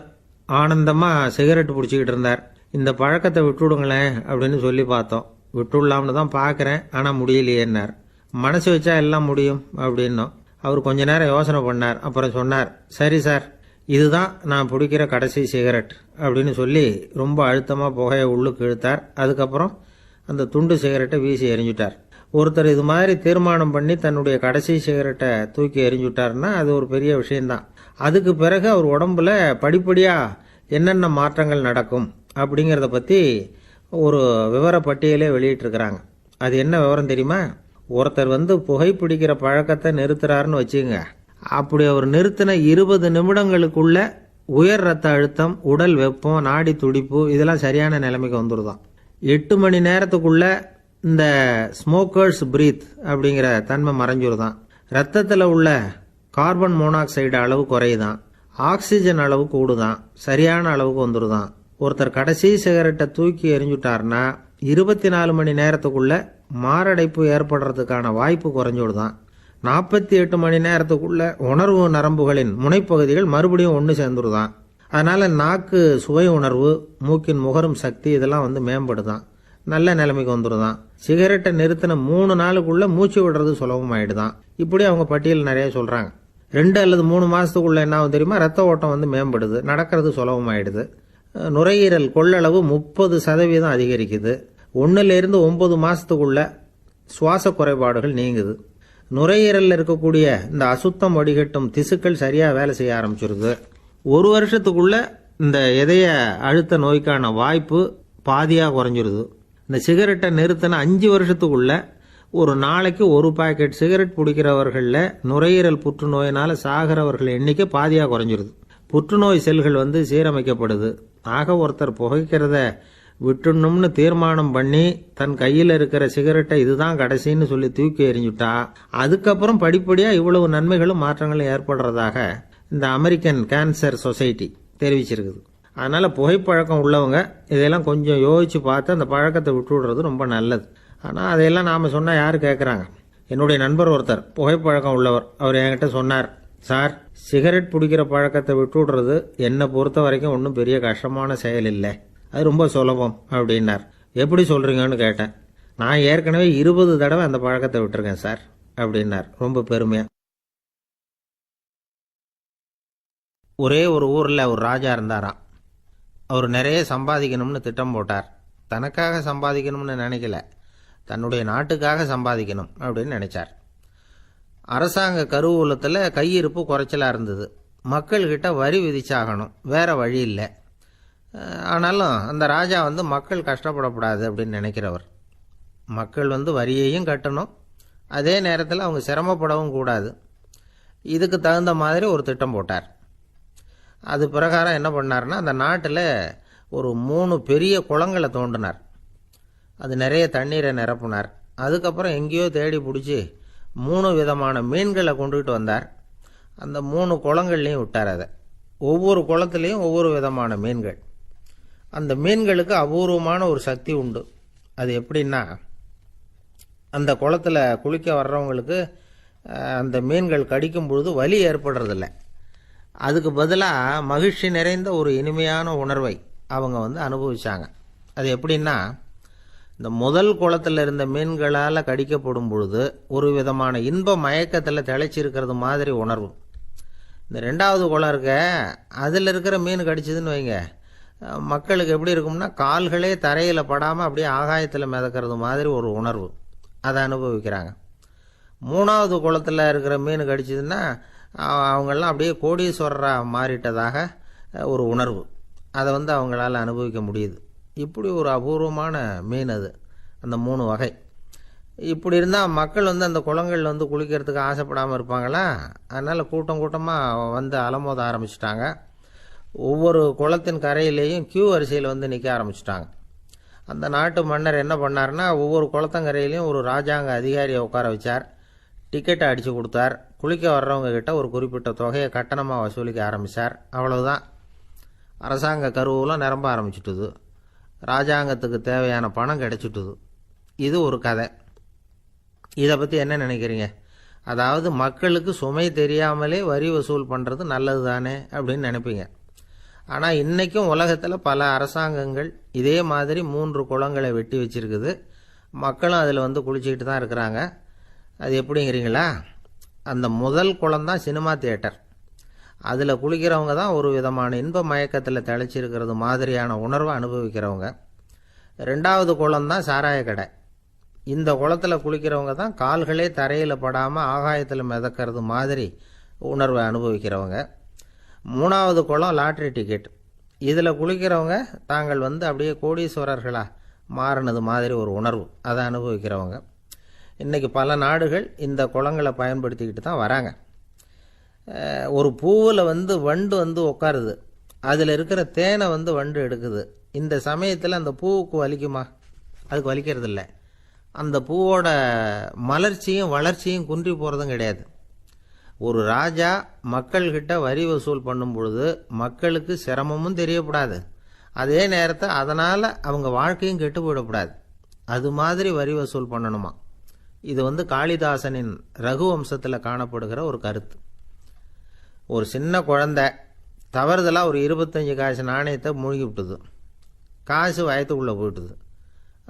ஆனந்தமாக சிகரெட் பிடிச்சிக்கிட்டு இருந்தார். இந்த பழக்கத்தை விட்டுவிடுங்களேன் அப்படின்னு சொல்லி பார்த்தோம். விட்டுடலாம்னு தான் பார்க்குறேன், ஆனால் முடியலையேன்னார். மனசு வச்சா எல்லாம் முடியும் அப்படின்னோம். அவர் கொஞ்ச நேரம் யோசனை பண்ணார். அப்புறம் சொன்னார், சரி சார், இதுதான் நான் பிடிக்கிற கடைசி சிகரெட் அப்படின்னு சொல்லி ரொம்ப அழுத்தமாக புகையை உள்ளுக்கு இழுத்தார். அதுக்கப்புறம் அந்த துண்டு சிகரெட்டை வீசி எறிஞ்சுட்டார். ஒருத்தர் இது மாதிரி தீர்மானம் பண்ணி தன்னுடைய கடைசி சிகரெட்டை தூக்கி எறிஞ்சுட்டாருன்னா அது ஒரு பெரிய விஷயம்தான். அதுக்கு பிறகு அவர் உடம்புல படிப்படியாக என்னென்ன மாற்றங்கள் நடக்கும் அப்படிங்கிறத பற்றி ஒரு விவர பட்டியலே வெளியிட்டிருக்கிறாங்க. அது என்ன விவரம் தெரியுமா? ஒருத்தர் புகைப்பிடிக்கிற பழக்கத்தை நிறுத்துறாருன்னு வச்சுங்க. அப்படி அவர் நிறுத்தின 20 நிமிடங்களுக்குள்ள உயர் ரத்த அழுத்தம், உடல் வெப்பம், நாடி துடிப்பு இதெல்லாம் சரியான நிலைமைக்கு வந்துடுதான். 8 மணி நேரத்துக்குள்ள இந்த ஸ்மோக்கர்ஸ் பிரீத் அப்படிங்கிற தன்மை மறைஞ்சிருதான். ரத்தத்தில் உள்ள கார்பன் மோனாக்சைடு அளவு குறையுதான், ஆக்சிஜன் அளவு கூடுதான், சரியான அளவுக்கு வந்துடுதான். ஒருத்தர் கடைசி சிகரெட்டை தூக்கி எறிஞ்சுட்டார்னா 24 மணி நேரத்துக்குள்ள மாரடைப்பு ஏற்படுறதுக்கான வாய்ப்பு குறைஞ்சுடுதான். 48 மணி நேரத்துக்குள்ள உணர்வு நரம்புகளின் முனைப்பகுதிகள் மறுபடியும் ஒன்று சேர்ந்துருதான். அதனால நாக்கு சுவை உணர்வு, மூக்கின் முகரும் சக்தி இதெல்லாம் மேம்படுதான், நல்ல நிலைமைக்கு வந்துடுதான். சிகரெட்டை நிறுத்தின 3 நாளுக்குள்ள மூச்சு விடுறது சுலபமாயிடுதான். இப்படி அவங்க பட்டியல் நிறைய சொல்றாங்க. 2 அல்லது 3 மாசத்துக்குள்ள என்ன ஆகும் தெரியுமா? ரத்த ஓட்டம் மேம்படுது, நடக்கிறது சுலபமாயிடுது. நுரையீரல் கொள்ளளவு 30% அதிகரிக்குது. 1லிருந்து 9 மாசத்துக்குள்ள சுவாச குறைபாடுகள் நீங்குது. நுரையீரலில் இருக்கக்கூடிய இந்த அசுத்தம் வடிகட்டும் திசுக்கள் சரியா வேலை செய்ய ஆரம்பிச்சிருது. 1 வருஷத்துக்குள்ள இந்த இதய அழுத்த நோய்க்கான வாய்ப்பு பாதியாக குறைஞ்சிருது. இந்த சிகரெட்டை நிறுத்தின 5 வருஷத்துக்குள்ள ஒரு நாளைக்கு 1 பாக்கெட் சிகரெட் பிடிக்கிறவர்களில் நுரையீரல் புற்றுநோயினால சாகிறவர்கள் எண்ணிக்கை பாதியாக குறைஞ்சிருது. புற்றுநோய் செல்கள் சீரமைக்கப்படுது. ஆக ஒருத்தர் புகைக்கிறத விட்டுணும்னு தீர்மானம் பண்ணி தன் கையில் இருக்கிற சிகரெட்டை இதுதான் கடைசின்னு சொல்லி தூக்கி எறிஞ்சுட்டா அதுக்கப்புறம் படிப்படியாக இவ்வளவு நன்மைகளும் மாற்றங்களும் ஏற்படுறதாக இந்த அமெரிக்கன் கேன்சர் சொசைட்டி தெரிவிச்சிருக்குது. அதனால் புகைப்பழக்கம் உள்ளவங்க இதெல்லாம் கொஞ்சம் யோசித்து பார்த்து அந்த பழக்கத்தை விட்டு விடுறது ரொம்ப நல்லது. ஆனால் அதையெல்லாம் நாம் சொன்னால் யார் கேட்குறாங்க? என்னுடைய நண்பர் ஒருத்தர் புகைப்பழக்கம் உள்ளவர், அவர் என்கிட்ட சொன்னார், சார், சிகரெட் பிடிக்கிற பழக்கத்தை விட்டு விடுறது என்னை பொறுத்த வரைக்கும் ஒன்றும் பெரிய கஷ்டமான செயல் இல்லை, அது ரொம்ப சுலபம் அப்படின்னார். எப்படி சொல்கிறீங்கன்னு கேட்டேன். நான் ஏற்கனவே 20 தடவை அந்த பழக்கத்தை விட்டுருக்கேன் சார் அப்படின்னார் ரொம்ப பெருமையாக. ஒரே ஒரு ஊரில் ஒரு ராஜா இருந்தாராம். அவர் நிறைய சம்பாதிக்கணும்னு திட்டம் போட்டார். தனக்காக சம்பாதிக்கணும்னு நினைக்கல, தன்னுடைய நாட்டுக்காக சம்பாதிக்கணும் அப்படின்னு நினைச்சார். அரசாங்க கருவூலத்தில் கையிருப்பு குறைச்சலாக இருந்தது. மக்கள்கிட்ட வரி விதிச்சாகணும், வேற வழி இல்லை. ஆனாலும் அந்த ராஜா மக்கள் கஷ்டப்படக்கூடாது அப்படின்னு நினைக்கிறவர். மக்கள் வரியையும் கட்டணும், அதே நேரத்தில் அவங்க சிரமப்படவும் கூடாது. இதுக்கு தகுந்த மாதிரி ஒரு திட்டம் போட்டார். அது பிரகாரம் என்ன பண்ணார்னா, அந்த நாட்டில் ஒரு 3 பெரிய குளங்களை தோண்டினார். அது நிறைய தண்ணீரை நிரப்புனார். அதுக்கப்புறம் எங்கேயோ தேடி பிடிச்சி 3 விதமான மீன்களை கொண்டுகிட்டு வந்தார். அந்த 3 குளங்கள்லையும் விட்டார். அதை ஒவ்வொரு குளத்துலேயும் ஒவ்வொரு விதமான மீன்கள். அந்த மீன்களுக்கு அபூர்வமான ஒரு சக்தி உண்டு. அது எப்படின்னா, அந்த குளத்தில் குளிக்க வர்றவங்களுக்கு அந்த மீன்கள் கடிக்கும் பொழுது வலி ஏற்படுறதில்ல. அதுக்கு பதிலாக மகிழ்ச்சி நிறைந்த ஒரு இனிமையான உணர்வை அவங்க அனுபவிச்சாங்க. அது எப்படின்னா, இந்த முதல் குளத்தில் இருந்த மீன்களால் கடிக்கப்படும் பொழுது ஒரு விதமான இன்ப மயக்கத்தில் திளைச்சிருக்கிறது மாதிரி உணர்வு. இந்த 2வது குளம் இருக்க, அதில் இருக்கிற மீன் கடிச்சதுன்னு வைங்க, மக்களுக்கு எப்படி இருக்கும்னா, கால்களே தரையில் படாமல் அப்படியே ஆகாயத்தில் மிதக்கிறது மாதிரி ஒரு உணர்வு. அதை அனுபவிக்கிறாங்க. 3வது குளத்தில் இருக்கிற மீன் கடிச்சதுன்னா அவங்கெல்லாம் அப்படியே கோடீஸ்வரராக மாறிட்டதாக ஒரு உணர்வு. அதை அவங்களால அனுபவிக்க முடியுது. இப்படி ஒரு அபூர்வமான மீன் அது, அந்த 3 வகை. இப்படி இருந்தால் மக்கள் அந்த குளங்கள் குளிக்கிறதுக்கு ஆசைப்படாமல் இருப்பாங்களா? அதனால் கூட்டம் கூட்டமாக அலமோத ஆரம்பிச்சிட்டாங்க. ஒவ்வொரு குளத்தின் கரையிலேயும் கியூ வரிசையில் நிற்க ஆரம்பிச்சிட்டாங்க. அந்த நாட்டு மன்னர் என்ன பண்ணார்னா, ஒவ்வொரு குளத்தங்கரையிலையும் ஒரு ராஜாங்க அதிகாரியை உட்கார வச்சார். டிக்கெட்டை அடித்து கொடுத்தார். குளிக்க வர்றவங்க கிட்ட ஒரு குறிப்பிட்ட தொகையை கட்டணமாக வசூலிக்க ஆரம்பித்தார். அவ்வளவுதான். அரசாங்க கருவூலம் நிரம்ப ஆரம்பிச்சுட்டுது. ராஜாங்கத்துக்கு தேவையான பணம் கிடைச்சிட்டுது. இது ஒரு கதை. இதை பற்றி என்ன நினைக்கிறீங்க? அதாவது மக்களுக்கு சுமை தெரியாமலே வரி வசூல் பண்ணுறது நல்லது தானே அப்படின்னு நினைப்பீங்க. ஆனால் இன்றைக்கும் உலகத்தில் பல அரசாங்கங்கள் இதே மாதிரி 3 குளங்களை வெட்டி வச்சிருக்குது. மக்களும் அதில் குளிச்சுக்கிட்டு தான் இருக்கிறாங்க. அது எப்படிங்கிறீங்களா? அந்த முதல் குளம் தான் சினிமா தியேட்டர். அதில் குளிக்கிறவங்க தான் ஒரு விதமான இன்ப மயக்கத்தில் திளைச்சிருக்கிறது மாதிரியான உணர்வை அனுபவிக்கிறவங்க. 2வது குளம் தான் சாராய கடை. இந்த குளத்தில் குளிக்கிறவங்க தான் கால்களே தரையில் படாமல் ஆகாயத்தில் மிதக்கிறது மாதிரி உணர்வை அனுபவிக்கிறவங்க. 3வது குளம் லாட்ரி டிக்கெட். இதில் குளிக்கிறவங்க தாங்கள் அப்படியே கோடீஸ்வரர்களாக மாறினது மாதிரி ஒரு உணர்வு, அதை அனுபவிக்கிறவங்க. இன்றைக்கி பல நாடுகள் இந்த குளங்களை பயன்படுத்திக்கிட்டு தான் வராங்க. ஒரு பூவில் வண்டு உட்காருது. அதில் இருக்கிற தேனை வண்டு எடுக்குது. இந்த சமயத்தில் அந்த பூவுக்கு வலிக்குமா? அதுக்கு வலிக்கிறது இல்லை. அந்த பூவோட மலர்ச்சியும் வளர்ச்சியும் குன்றி போகிறதும் கிடையாது. ஒரு ராஜா மக்கள்கிட்ட வரி வசூல் பண்ணும் பொழுது மக்களுக்கு சிரமமும் தெரியக்கூடாது, அதே நேரத்தை அதனால் அவங்க வாழ்க்கையும் கெட்டு போயிடக்கூடாது. அது மாதிரி வரி வசூல் பண்ணணுமா. இது காளிதாசனின் ரகுவம்சத்தில் காணப்படுகிற ஒரு கருத்து. ஒரு சின்ன குழந்தை தவறுதலாக ஒரு 25 காசு நாணயத்தை மூழ்கி விட்டுது. காசு வயத்துக்குள்ளே போயிட்டுது.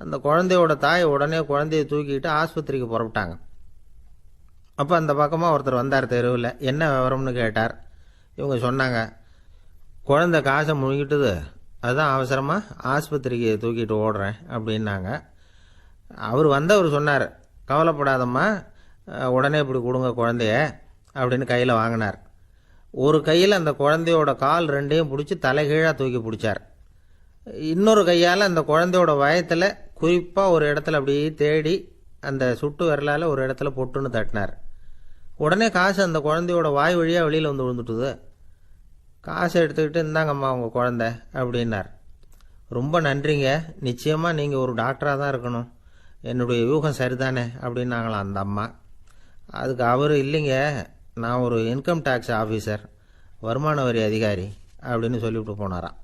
அந்த குழந்தையோட தாய் உடனே குழந்தைய தூக்கிட்டு ஆஸ்பத்திரிக்கு புறப்பட்டாங்க. அப்போ அந்த பக்கமாக ஒருத்தர் வந்தார் தெருவில். என்ன விவரம்னு கேட்டார். இவங்க சொன்னாங்க, குழந்தை காசை முழுங்கிட்டுது, அதுதான் அவசரமாக ஆஸ்பத்திரிக்கு தூக்கிட்டு ஓடுறேன் அப்படின்னாங்க. அவர் சொன்னார், கவலைப்படாதம்மா, உடனே இப்படி கொடுங்க குழந்தைய அப்படின்னு கையில் வாங்கினார். ஒரு கையில் அந்த குழந்தையோட கால் 2ஐயும் பிடிச்சி தலைகீழாக தூக்கி பிடிச்சார். இன்னொரு கையால் அந்த குழந்தையோட வயத்தில் குறிப்பாக ஒரு இடத்துல அப்படியே தேடி அந்த சுட்டு விரலால் ஒரு இடத்துல பொட்டுன்னு தட்டினார். உடனே காசு அந்த குழந்தையோட வாய் வழியாக வெளியில் விழுந்துட்டுது. காசை எடுத்துக்கிட்டு, இந்தாங்கம்மா உங்கள் குழந்தை அப்படின்னார். ரொம்ப நன்றிங்க, நிச்சயமாக நீங்கள் ஒரு டாக்டராக தான் இருக்கணும், என்னுடைய யூகம் சரிதானே அப்படின்னாங்களாம் அந்த அம்மா. அதுக்கு அவர், இல்லைங்க, நான் ஒரு இன்கம் டேக்ஸ் ஆஃபீஸர், வருமான வரி அதிகாரி அப்படின்னு சொல்லிவிட்டு போனாராம்.